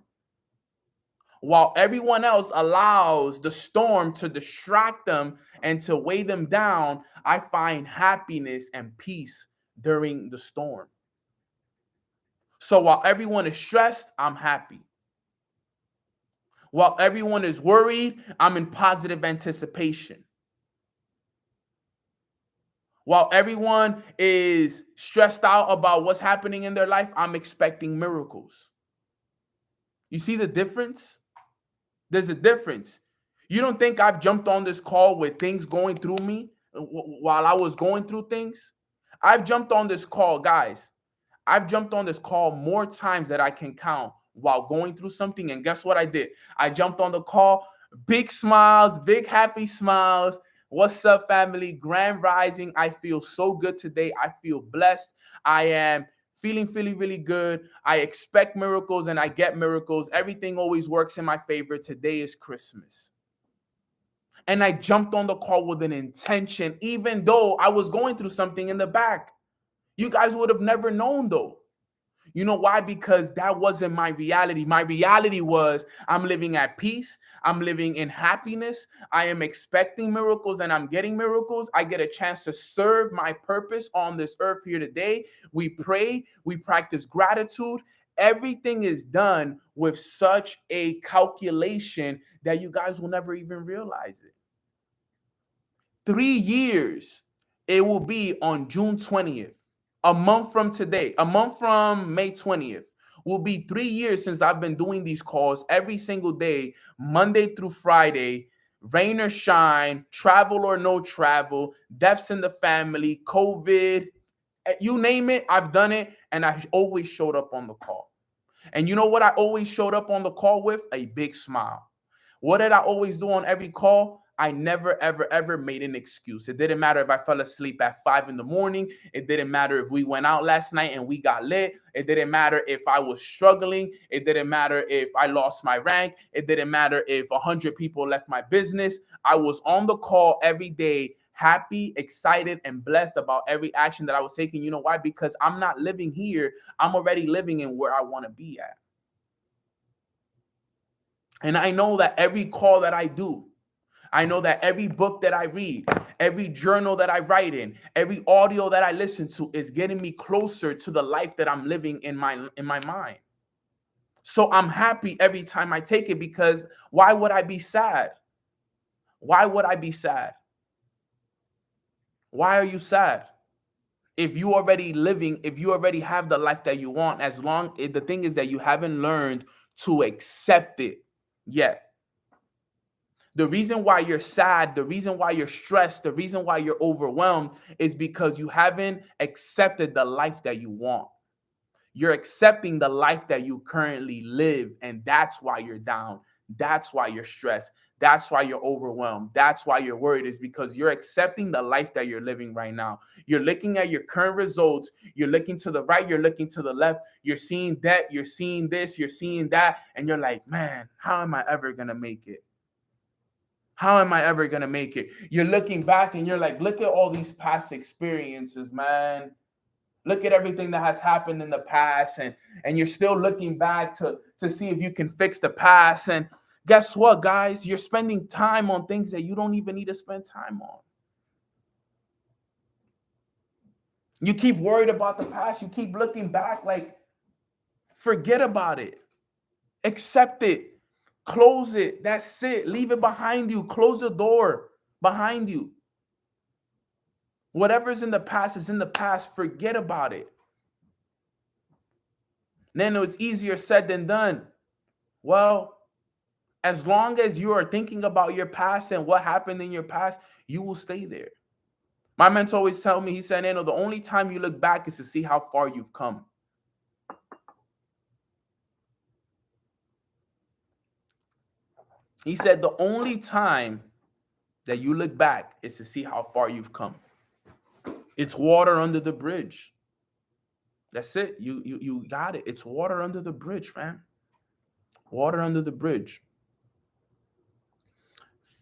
While everyone else allows the storm to distract them and to weigh them down, I find happiness and peace during the storm. So while everyone is stressed, I'm happy. While everyone is worried, I'm in positive anticipation. While everyone is stressed out about what's happening in their life, I'm expecting miracles. You see the difference? There's a difference. You don't think I've jumped on this call with things going through me while I was going through things? I've jumped on this call, guys. I've jumped on this call more times that I can count while going through something. And guess what I did? I jumped on the call, big smiles, big happy smiles. What's up, family? Grand rising. I feel so good today. I feel blessed. I am feeling really good. I expect miracles and I get miracles. Everything always works in my favor. Today is Christmas. And I jumped on the call with an intention, even though I was going through something in the back. You guys would have never known though. You know why? Because that wasn't my reality. My reality was I'm living at peace. I'm living in happiness. I am expecting miracles and I'm getting miracles. I get a chance to serve my purpose on this earth here today. We pray. We practice gratitude. Everything is done with such a calculation that you guys will never even realize it. 3 years, it will be on June 20th. A month from today, a month from May 20th, will be 3 years since I've been doing these calls every single day, Monday through Friday, rain or shine, travel or no travel, deaths in the family, COVID, you name it, I've done it, and I always showed up on the call. And you know what I always showed up on the call with? A big smile. What did I always do on every call? I never, ever made an excuse. It didn't matter if I fell asleep at 5 in the morning. It didn't matter if we went out last night and we got lit. It didn't matter if I was struggling. It didn't matter if I lost my rank. It didn't matter if 100 people left my business. I was on the call every day, happy, excited, and blessed about every action that I was taking. You know why? Because I'm not living here. I'm already living in where I want to be at. And I know that every call that I do, I know that every book that I read, every journal that I write in, every audio that I listen to is getting me closer to the life that I'm living in my mind. So I'm happy every time I take it, because why would I be sad? Why would I be sad? Why are you sad? If you already living, if you already have the life that you want, the thing is that you haven't learned to accept it yet. The reason why you're sad, the reason why you're stressed, the reason why you're overwhelmed is because you haven't accepted the life that you want. You're accepting the life that you currently live, and that's why you're down. That's why you're stressed. That's why you're overwhelmed. That's why you're worried, is because you're accepting the life that you're living right now. You're looking at your current results. You're looking to the right. You're looking to the left. You're seeing debt. You're seeing this. You're seeing that. And you're like, man, how am I ever going to make it? How am I ever going to make it? You're looking back and you're like, look at all these past experiences, man. Look at everything that has happened in the past. And you're still looking back to see if you can fix the past. And guess what, guys? You're spending time on things that you don't even need to spend time on. You keep worried about the past. You keep looking back, like, forget about it. Accept it. Close it. That's it. Leave it behind you. Close the door behind you. Whatever's in the past is in the past. Forget about it. Nano, it's easier said than done. Well, as long as you are thinking about your past and what happened in your past, you will stay there. My mentor always tell me, he said, Nano, the only time you look back is to see how far you've come. He said, the only time that you look back is to see how far you've come. It's water under the bridge. That's it. You got it. It's water under the bridge, fam. Water under the bridge.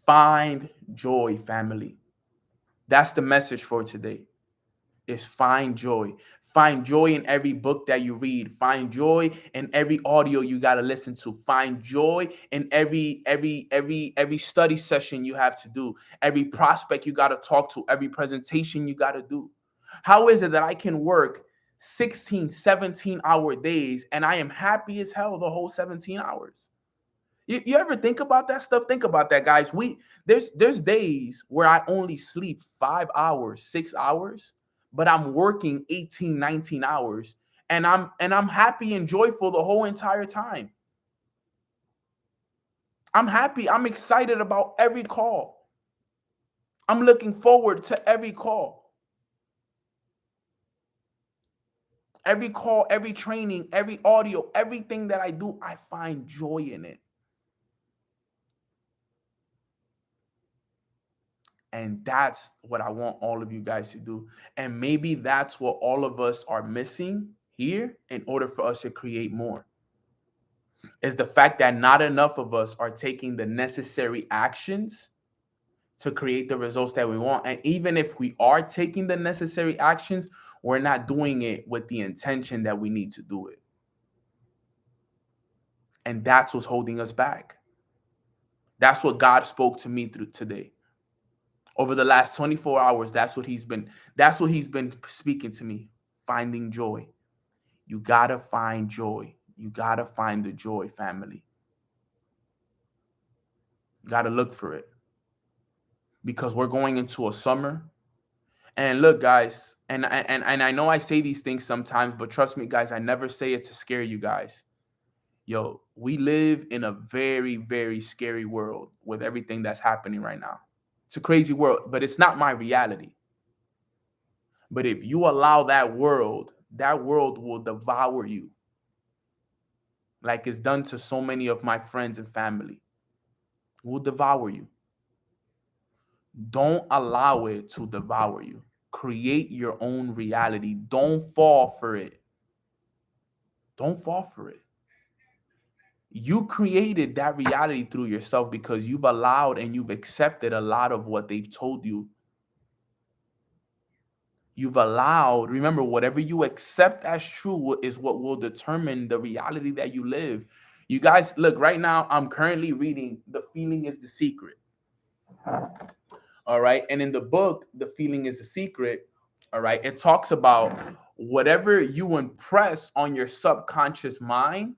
Find joy, family. That's the message for today. Is find joy. Find joy in every book that you read. Find joy in every audio you got to listen to. Find joy in every study session you have to do. Every prospect you got to talk to. Every presentation you got to do. How is it that I can work 16, 17-hour days and I am happy as hell the whole 17 hours? You ever think about that stuff? Think about that, guys. There's days where I only sleep 5 hours, 6 hours, but I'm working 18, 19 hours, and I'm happy and joyful the whole entire time. I'm happy. I'm excited about every call. I'm looking forward to every call. Every call, every training, every audio, everything that I do, I find joy in it. And that's what I want all of you guys to do. And maybe that's what all of us are missing here in order for us to create more. Is the fact that not enough of us are taking the necessary actions to create the results that we want. And even if we are taking the necessary actions, we're not doing it with the intention that we need to do it. And that's what's holding us back. That's what God spoke to me through today. Over the last 24 hours, that's what he's been speaking to me. Finding joy. You gotta find joy. You gotta find the joy, family. You gotta look for it. Because we're going into a summer. And look, guys, and I know I say these things sometimes, but trust me, guys, I never say it to scare you guys. Yo, we live in a very, very scary world with everything that's happening right now. It's a crazy world, but it's not my reality. But if you allow that world will devour you. Like it's done to so many of my friends and family. It will devour you. Don't allow it to devour you. Create your own reality. Don't fall for it. Don't fall for it. You created that reality through yourself because you've allowed and you've accepted a lot of what they've told you. You've allowed, remember, whatever you accept as true is what will determine the reality that you live. You guys, look, right now, I'm currently reading The Feeling is the Secret. All right. And in the book, The Feeling is the Secret, all right, it talks about whatever you impress on your subconscious mind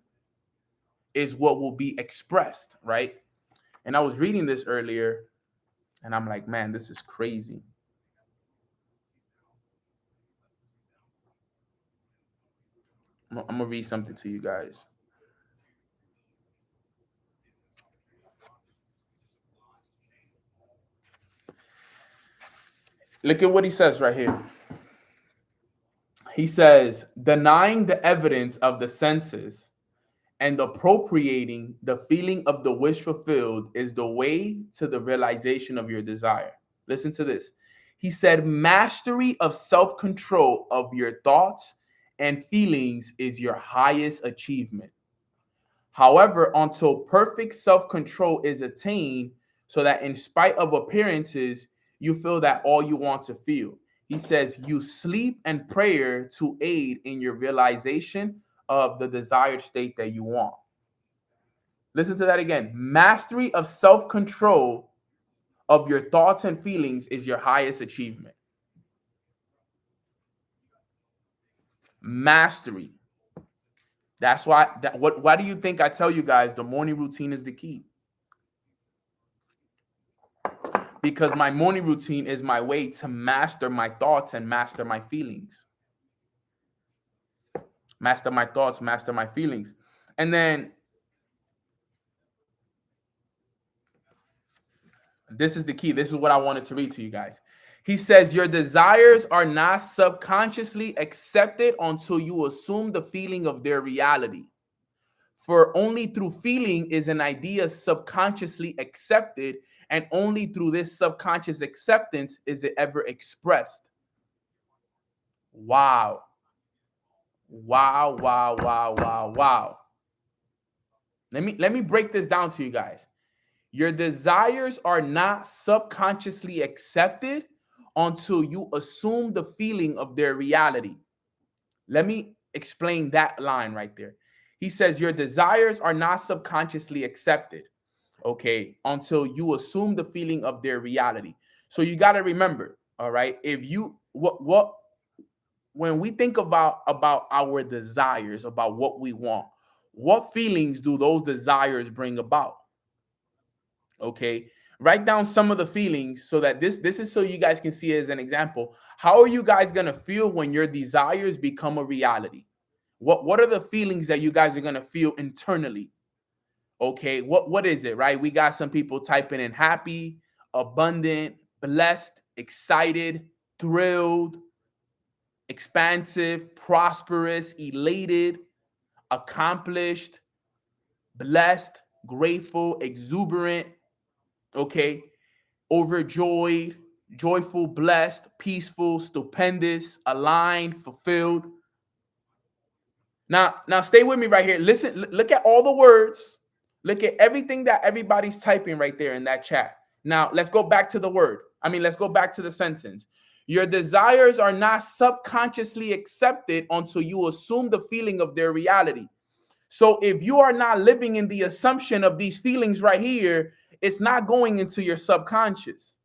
is what will be expressed, right? And I was reading this earlier, and I'm like, man, this is crazy. I'm gonna read something to you guys. Look at what he says right here. He says, denying the evidence of the senses and appropriating the feeling of the wish fulfilled is the way to the realization of your desire. Listen to this. He said, mastery of self-control of your thoughts and feelings is your highest achievement. However, until perfect self-control is attained, so that in spite of appearances, you feel that all you want to feel. He says, you sleep and prayer to aid in your realization of the desired state that you want. Listen to that again. Mastery of self-control of your thoughts and feelings is your highest achievement. Mastery. That's why why do you think I tell you guys the morning routine is the key? Because my morning routine is my way to master my thoughts and master my feelings. Master my thoughts, master my feelings. And then this is the key. This is what I wanted to read to you guys. He says, your desires are not subconsciously accepted until you assume the feeling of their reality. For only through feeling is an idea subconsciously accepted, and only through this subconscious acceptance is it ever expressed. Wow. Wow, wow, wow, wow, wow. Let me break this down to you guys. Your desires are not subconsciously accepted until you assume the feeling of their reality. Let me explain that line right there. He says your desires are not subconsciously accepted, okay, until you assume the feeling of their reality. So you got to remember, all right, if you what when we think about our desires, about what we want, what feelings do those desires bring about? Okay, write down some of the feelings so that this is so you guys can see it as an example. How are you guys going to feel when your desires become a reality? What are the feelings that you guys are going to feel internally? Okay, what is it, right? We got some people typing in happy, abundant, blessed, excited, thrilled, expansive, prosperous, elated, accomplished, blessed, grateful, exuberant, okay, overjoyed, joyful, blessed, peaceful, stupendous, aligned, fulfilled. Now stay with me right here. Listen, look at all the words. Look at everything that everybody's typing right there in that chat. Now, let's go back to the word. Let's go back to the sentence. Your desires are not subconsciously accepted until you assume the feeling of their reality. So if you are not living in the assumption of these feelings right here, it's not going into your subconscious.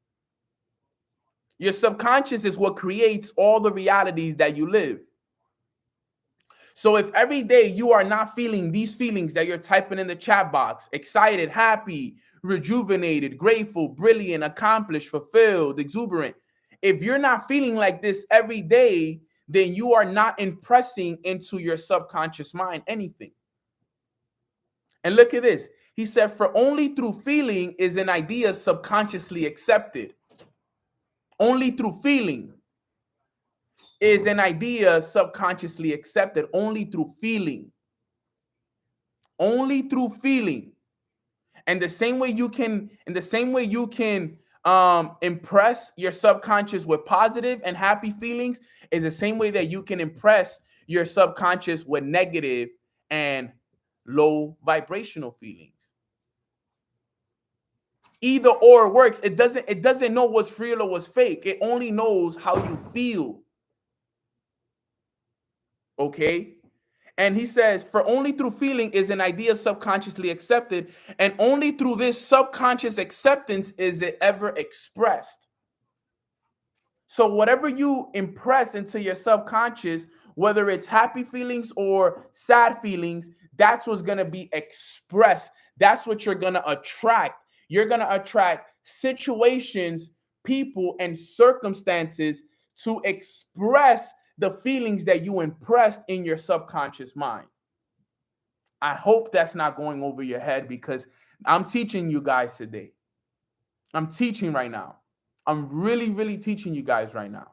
Your subconscious is what creates all the realities that you live. So if every day you are not feeling these feelings that you're typing in the chat box, excited, happy, rejuvenated, grateful, brilliant, accomplished, fulfilled, exuberant, if you're not feeling like this every day, then you are not impressing into your subconscious mind anything. And look at this. He said, for only through feeling is an idea subconsciously accepted. Only through feeling is an idea subconsciously accepted. Only through feeling. Only through feeling. And the same way you can, impress your subconscious with positive and happy feelings is the same way that you can impress your subconscious with negative and low vibrational feelings. Either or works. It doesn't know what's real or what's fake. It only knows how you feel. Okay? And he says, for only through feeling is an idea subconsciously accepted, and only through this subconscious acceptance is it ever expressed. So whatever you impress into your subconscious, whether it's happy feelings or sad feelings, that's what's going to be expressed. That's what you're going to attract. You're going to attract situations, people, and circumstances to express the feelings that you impressed in your subconscious mind. I hope that's not going over your head, because I'm teaching you guys today. I'm teaching right now. I'm really, really teaching you guys right now.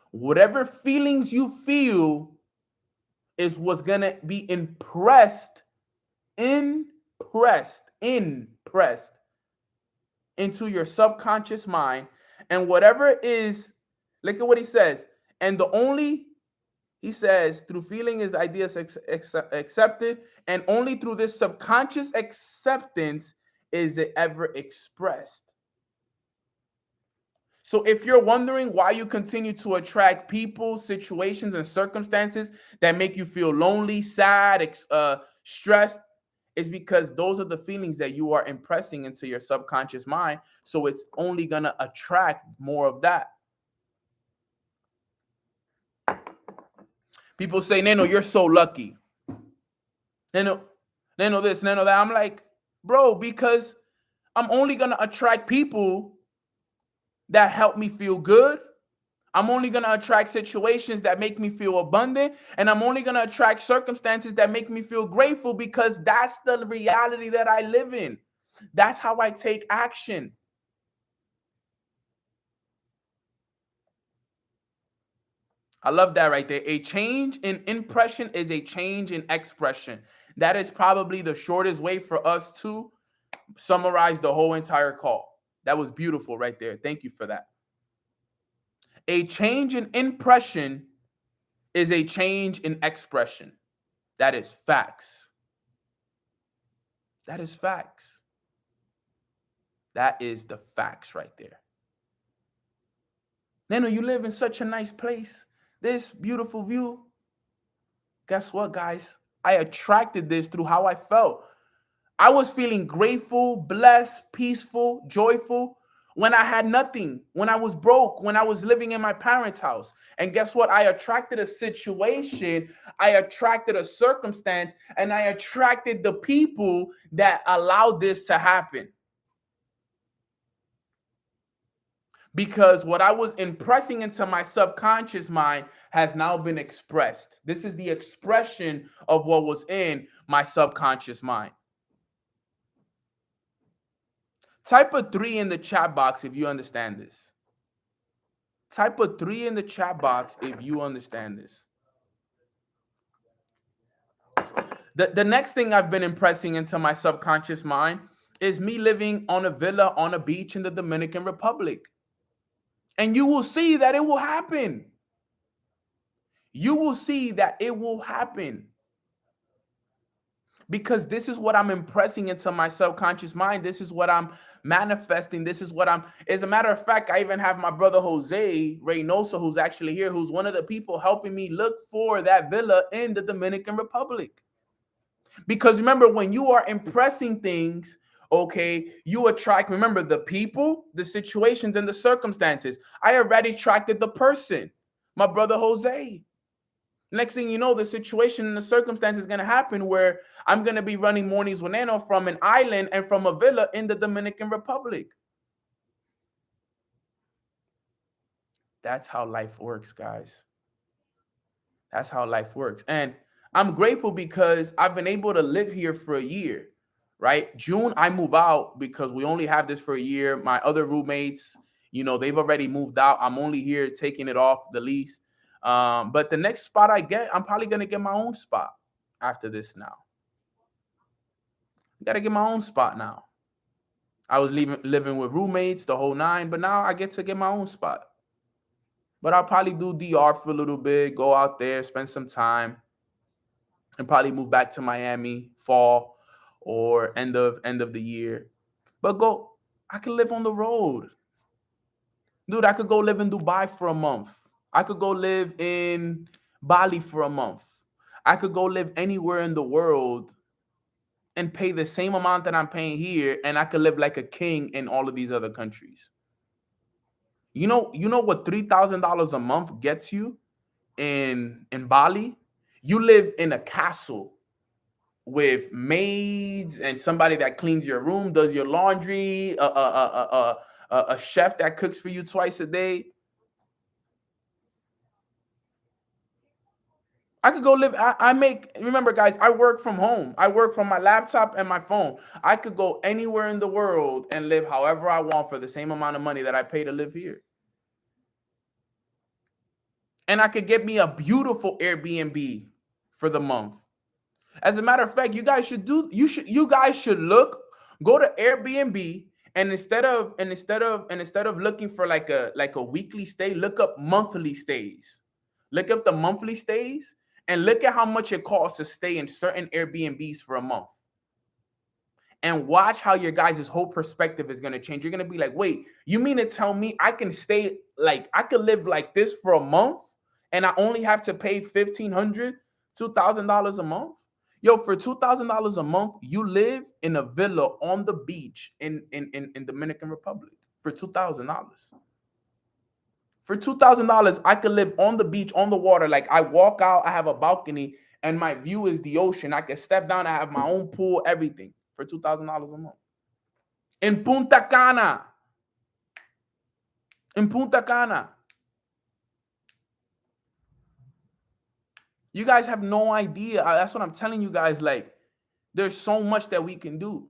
Whatever feelings you feel is what's going to be impressed into your subconscious mind. And whatever is, look at what he says. And he says, through feeling is ideas accepted, and only through this subconscious acceptance is it ever expressed. So if you're wondering why you continue to attract people, situations, and circumstances that make you feel lonely, sad, stressed, it's because those are the feelings that you are impressing into your subconscious mind. So it's only going to attract more of that. People say, Nano, you're so lucky. Nano this, Nano that. I'm like, bro, because I'm only going to attract people that help me feel good. I'm only going to attract situations that make me feel abundant, and I'm only going to attract circumstances that make me feel grateful, because that's the reality that I live in. That's how I take action. I love that right there. A change in impression is a change in expression. That is probably the shortest way for us to summarize the whole entire call. That was beautiful right there. Thank you for that. A change in impression is a change in expression. That is facts. That is facts. That is the facts right there. Nano, you live in such a nice place. This beautiful view. Guess what, guys? I attracted this through how I felt. I was feeling grateful, blessed, peaceful, joyful when I had nothing, when I was broke, when I was living in my parents' house. And guess what? I attracted a situation, I attracted a circumstance, and I attracted the people that allowed this to happen. Because what I was impressing into my subconscious mind has now been expressed. This is the expression of what was in my subconscious mind. Type a 3 in the chat box if you understand this. Type a 3 in the chat box if you understand this. The next thing I've been impressing into my subconscious mind is me living on a villa on a beach in the Dominican Republic. And you will see that it will happen. You will see that it will happen. Because this is what I'm impressing into my subconscious mind. This is what I'm manifesting. This is what as a matter of fact, I even have my brother Jose Reynoso, who's actually here, who's one of the people helping me look for that villa in the Dominican Republic. Because remember, when you are impressing things, okay, you attract, remember, the people, the situations, and the circumstances. I already attracted the person, my brother Jose. Next thing you know, the situation and the circumstance is going to happen where I'm going to be running Mornings with Nano from an island and from a villa in the Dominican Republic. That's how life works, guys. That's how life works. And I'm grateful because I've been able to live here for a year, right? June, I move out because we only have this for a year. My other roommates, they've already moved out. I'm only here taking it off the lease. But the next spot I get, I'm probably going to get my own spot after this now. I got to get my own spot now. I was living with roommates the whole nine, but now I get to get my own spot. But I'll probably do DR for a little bit, go out there, spend some time, and probably move back to Miami fall or end of the year. But I could live on the road. Dude, I could go live in Dubai for a month. I could go live in Bali for a month. I could go live anywhere in the world and pay the same amount that I'm paying here, and I could live like a king in all of these other countries. You know what $3,000 a month gets you in Bali? You live in a castle with maids and somebody that cleans your room, does your laundry, a chef that cooks for you twice a day. I could go live. Remember, guys, I work from home. I work from my laptop and my phone. I could go anywhere in the world and live however I want for the same amount of money that I pay to live here. And I could get me a beautiful Airbnb for the month. As a matter of fact, you guys should go to Airbnb, and instead of looking for like a weekly stay, look up monthly stays. Look up the monthly stays and look at how much it costs to stay in certain Airbnbs for a month. And watch how your guys' whole perspective is going to change. You're going to be like, wait, you mean to tell me I can I could live like this for a month and I only have to pay $1,500, $2,000 a month? Yo, for $2,000 a month, you live in a villa on the beach in Dominican Republic for $2,000. For $2,000, I could live on the beach, on the water. Like, I walk out, I have a balcony, and my view is the ocean. I can step down, I have my own pool, everything for $2,000 a month. In Punta Cana. In Punta Cana. You guys have no idea. That's what I'm telling you guys. Like, there's so much that we can do.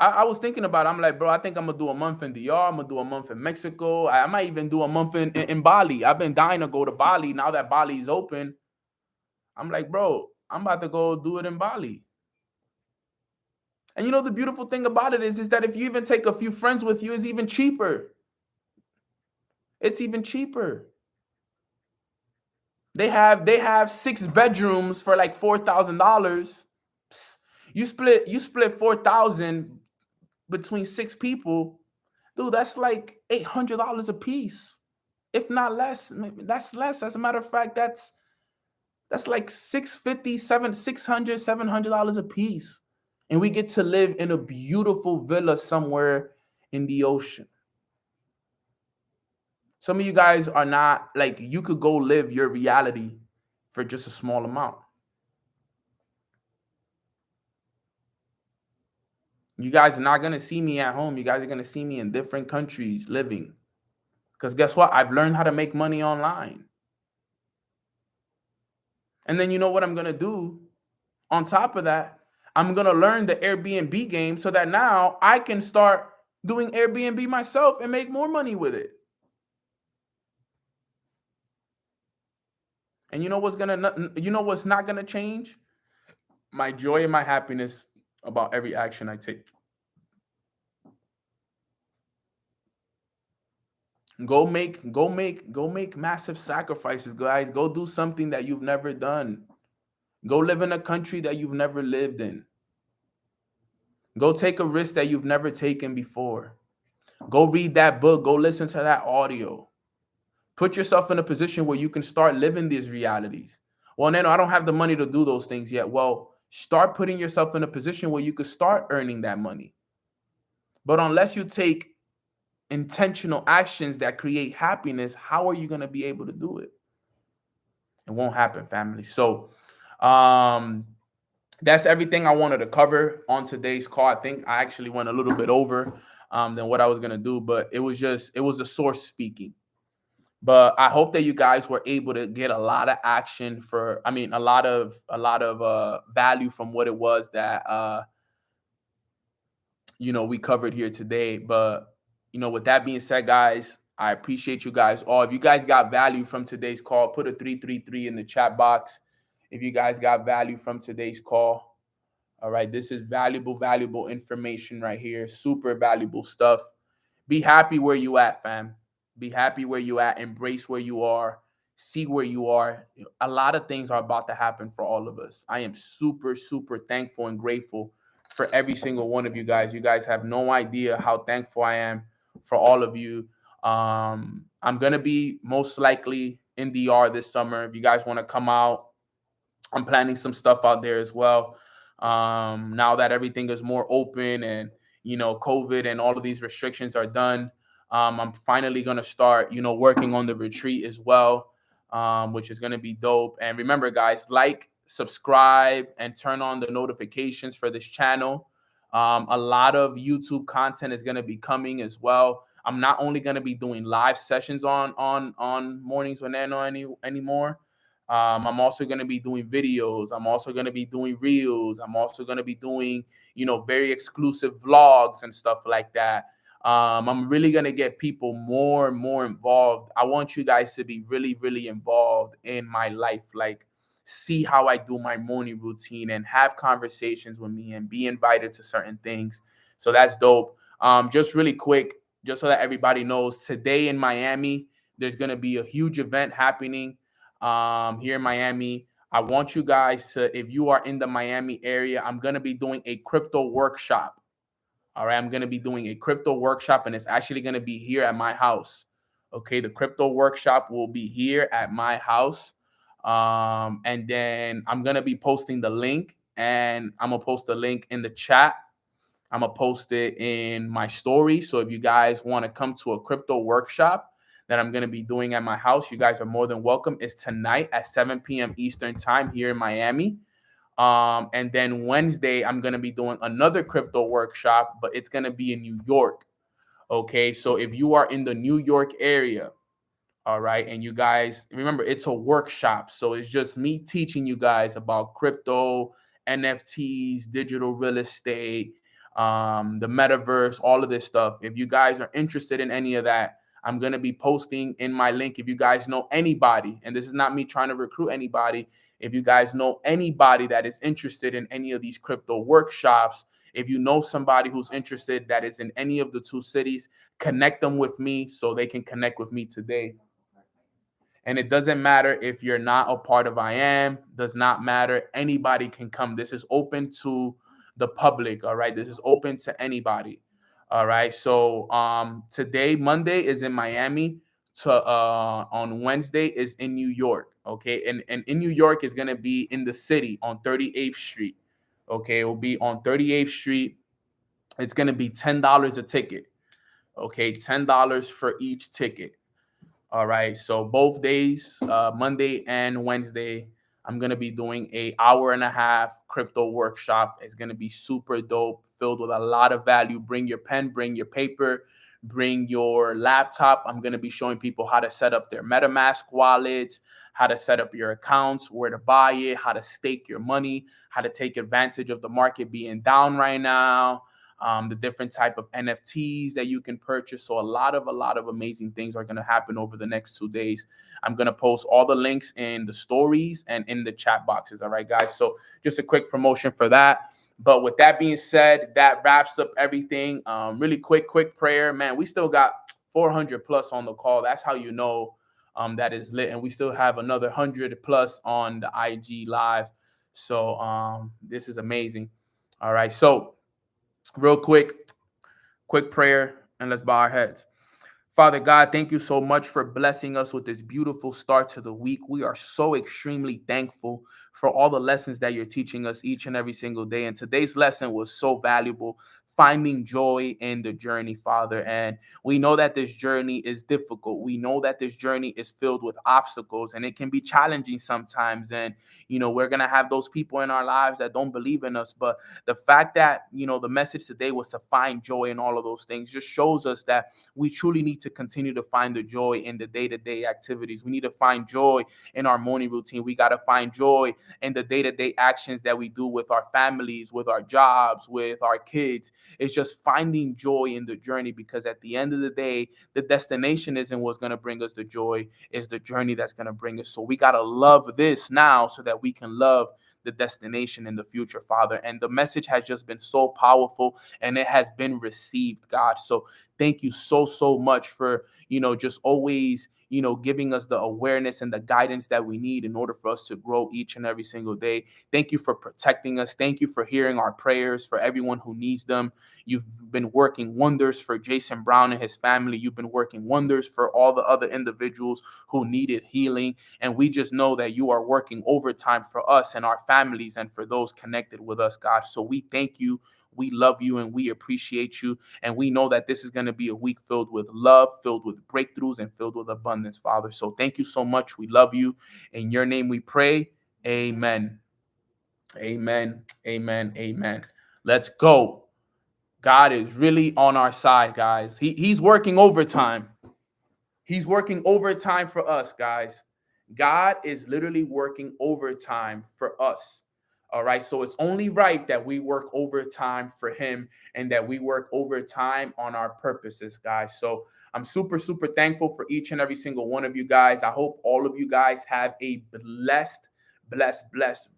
I was thinking about it. I'm like, bro, I think I'm gonna do a month in DR. I'm gonna do a month in Mexico. I might even do a month in Bali. I've been dying to go to Bali. Now that Bali is open, I'm like, bro, I'm about to go do it in Bali. And you know the beautiful thing about it is that if you even take a few friends with you, it's even cheaper. It's even cheaper. They have 6 bedrooms for like $4,000. You split 4,000 between 6 people, dude. That's like $800 a piece, if not less. That's less. As a matter of fact, that's like 650, 600, $700 a piece, and we get to live in a beautiful villa somewhere in the ocean. Some of you guys are not like, you could go live your reality for just a small amount. You guys are not going to see me at home. You guys are going to see me in different countries living. Because guess what? I've learned how to make money online. And then you know what I'm going to do? On top of that, I'm going to learn the Airbnb game so that now I can start doing Airbnb myself and make more money with it. And you know what's not going to change? My joy and my happiness about every action I take. Go make massive sacrifices, guys. Go do something that you've never done. Go live in a country that you've never lived in. Go take a risk that you've never taken before. Go read that book. Go listen to that audio. Put yourself in a position where you can start living these realities. Well, Nano, I don't have the money to do those things yet. Well, start putting yourself in a position where you could start earning that money. But unless you take intentional actions that create happiness, how are you going to be able to do it? It won't happen, family. So that's everything I wanted to cover on today's call. I think I actually went a little bit over than what I was going to do, but it was a source speaking. But I hope that you guys were able to get a lot of action a lot of value from what it was that we covered here today. But with that being said, guys, I appreciate you guys all. If you guys got value from today's call, put a 333 in the chat box. If you guys got value from today's call, all right, this is valuable information right here. Super valuable stuff. Be happy where you at, fam. Be happy where you at. Embrace where you are. See where you are. A lot of things are about to happen for all of us. I am super, super thankful and grateful for every single one of you guys. You guys have no idea how thankful I am for all of you. I'm going to be most likely in DR this summer. If you guys want to come out, I'm planning some stuff out there as well. Now that everything is more open and COVID and all of these restrictions are done, I'm finally gonna start working on the retreat as well, which is gonna be dope. And remember, guys, like, subscribe, and turn on the notifications for this channel. A lot of YouTube content is gonna be coming as well. I'm not only gonna be doing live sessions on Mornings with Nano anymore. I'm also going to be doing videos. I'm also going to be doing reels. I'm also going to be doing, very exclusive vlogs and stuff like that. I'm really going to get people more and more involved. I want you guys to be really, really involved in my life. Like, see how I do my morning routine and have conversations with me and be invited to certain things. So that's dope. Just really quick, just so that everybody knows, today in Miami, there's going to be a huge event happening here in Miami. I want you guys to, if you are in the Miami area, I'm going to be doing a crypto workshop. All right. I'm going to be doing a crypto workshop, and it's actually going to be here at my house. Okay. The crypto workshop will be here at my house. And then I'm going to be posting the link, and I'm going to post the link in the chat. I'm going to post it in my story. So if you guys want to come to a crypto workshop that I'm going to be doing at my house, you guys are more than welcome. It's tonight at 7 p.m. Eastern time here in Miami. And then Wednesday, I'm going to be doing another crypto workshop, but it's going to be in New York. Okay. So if you are in the New York area, All right. And you guys remember, it's a workshop. So it's just me teaching you guys about crypto, NFTs, digital real estate, the metaverse, all of this stuff. If you guys are interested in any of that, I'm going to be posting in my link. If you guys know anybody, and this is not me trying to recruit anybody, if you guys know anybody that is interested in any of these crypto workshops, if you know somebody who's interested that is in any of the two cities, connect them with me so they can connect with me today. And it doesn't matter if you're not a part of I am, does not matter. Anybody can come. This is open to the public. All right. This is open to anybody. All right. So today, Monday is in Miami. To on Wednesday is in New York. Okay. And in New York is gonna be in the city on 38th Street. Okay, it will be on 38th Street. It's gonna be $10 a ticket. Okay, $10 for each ticket. All right. So both days, Monday and Wednesday, I'm gonna be doing a hour and a half crypto workshop. It's gonna be super dope, filled with a lot of value. Bring your pen, bring your paper, bring your laptop. I'm gonna be showing people how to set up their MetaMask wallets, how to set up your accounts, where to buy it, how to stake your money, how to take advantage of the market being down right now, the different type of NFTs that you can purchase. So a lot of amazing things are going to happen over the next 2 days. I'm going to post all the links in the stories and in the chat boxes. All right, guys. So just a quick promotion for that. But with that being said, that wraps up everything. Really quick prayer, man. We still got 400 plus on the call. That's how you know that is lit. And we still have another 100 plus on the IG live. So this is amazing. All right. So real quick prayer, and let's bow our heads. Father God, thank you so much for blessing us with this beautiful start to the week. We are so extremely thankful for all the lessons that you're teaching us each and every single day. And today's lesson was so valuable, finding joy in the journey, Father. And we know that this journey is difficult. We know that this journey is filled with obstacles, and it can be challenging sometimes. And, we're going to have those people in our lives that don't believe in us. But the fact that, the message today was to find joy in all of those things just shows us that we truly need to continue to find the joy in the day-to-day activities. We need to find joy in our morning routine. We got to find joy in the day-to-day actions that we do with our families, with our jobs, with our kids. It's just finding joy in the journey, because at the end of the day, the destination isn't what's going to bring us the joy. It's the journey that's going to bring us. So we got to love this now so that we can love the destination in the future, Father. And the message has just been so powerful, and it has been received, God. So thank you so much for, just always, giving us the awareness and the guidance that we need in order for us to grow each and every single day. Thank you for protecting us. Thank you for hearing our prayers for everyone who needs them. You've been working wonders for Jason Brown and his family. You've been working wonders for all the other individuals who needed healing. And we just know that you are working overtime for us and our families and for those connected with us, God. So we thank you. We love you and we appreciate you. And we know that this is going to be a week filled with love, filled with breakthroughs, and filled with abundance, Father. So thank you so much. We love you. In your name we pray. Amen. Amen. Amen. Amen. Let's go. God is really on our side, guys. He's working overtime. He's working overtime for us, guys. God is literally working overtime for us. All right. So it's only right that we work overtime for him and that we work overtime on our purposes, guys. So I'm super thankful for each and every single one of you guys. I hope all of you guys have a blessed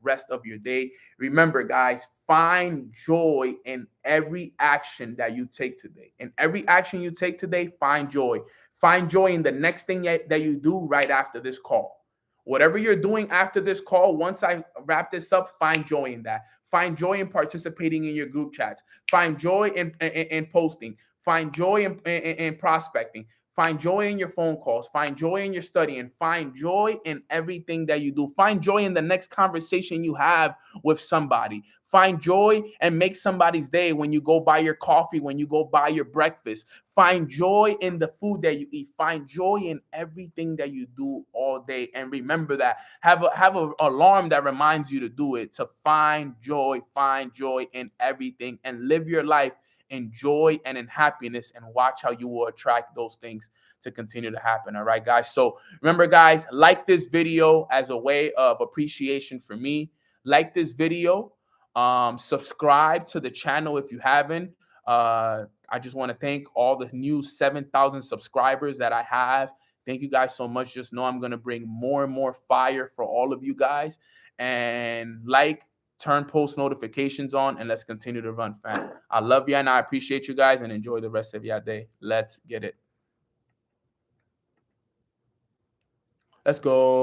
rest of your day. Remember, guys, find joy in every action that you take today. In every action you take today, find joy. Find joy in the next thing that you do right after this call. Whatever you're doing after this call, once I wrap this up, find joy in that. Find joy in participating in your group chats. Find joy in posting. Find joy in prospecting. Find joy in your phone calls. Find joy in your studying. Find joy in everything that you do. Find joy in the next conversation you have with somebody. Find joy and make somebody's day when you go buy your coffee, when you go buy your breakfast. Find joy in the food that you eat. Find joy in everything that you do all day. And remember that. Have a alarm that reminds you to do it, to find joy in everything, and live your life in joy and in happiness, and watch how you will attract those things to continue to happen. All right, guys. So remember, guys, like this video as a way of appreciation for me. Like this video. Subscribe to the channel if you haven't. I just want to thank all the new 7,000 subscribers that I have. Thank you guys so much. Just know I'm going to bring more and more fire for all of you guys. And turn post notifications on, and let's continue to run, fam. I love you, and I appreciate you guys, and enjoy the rest of your day. Let's get it. Let's go.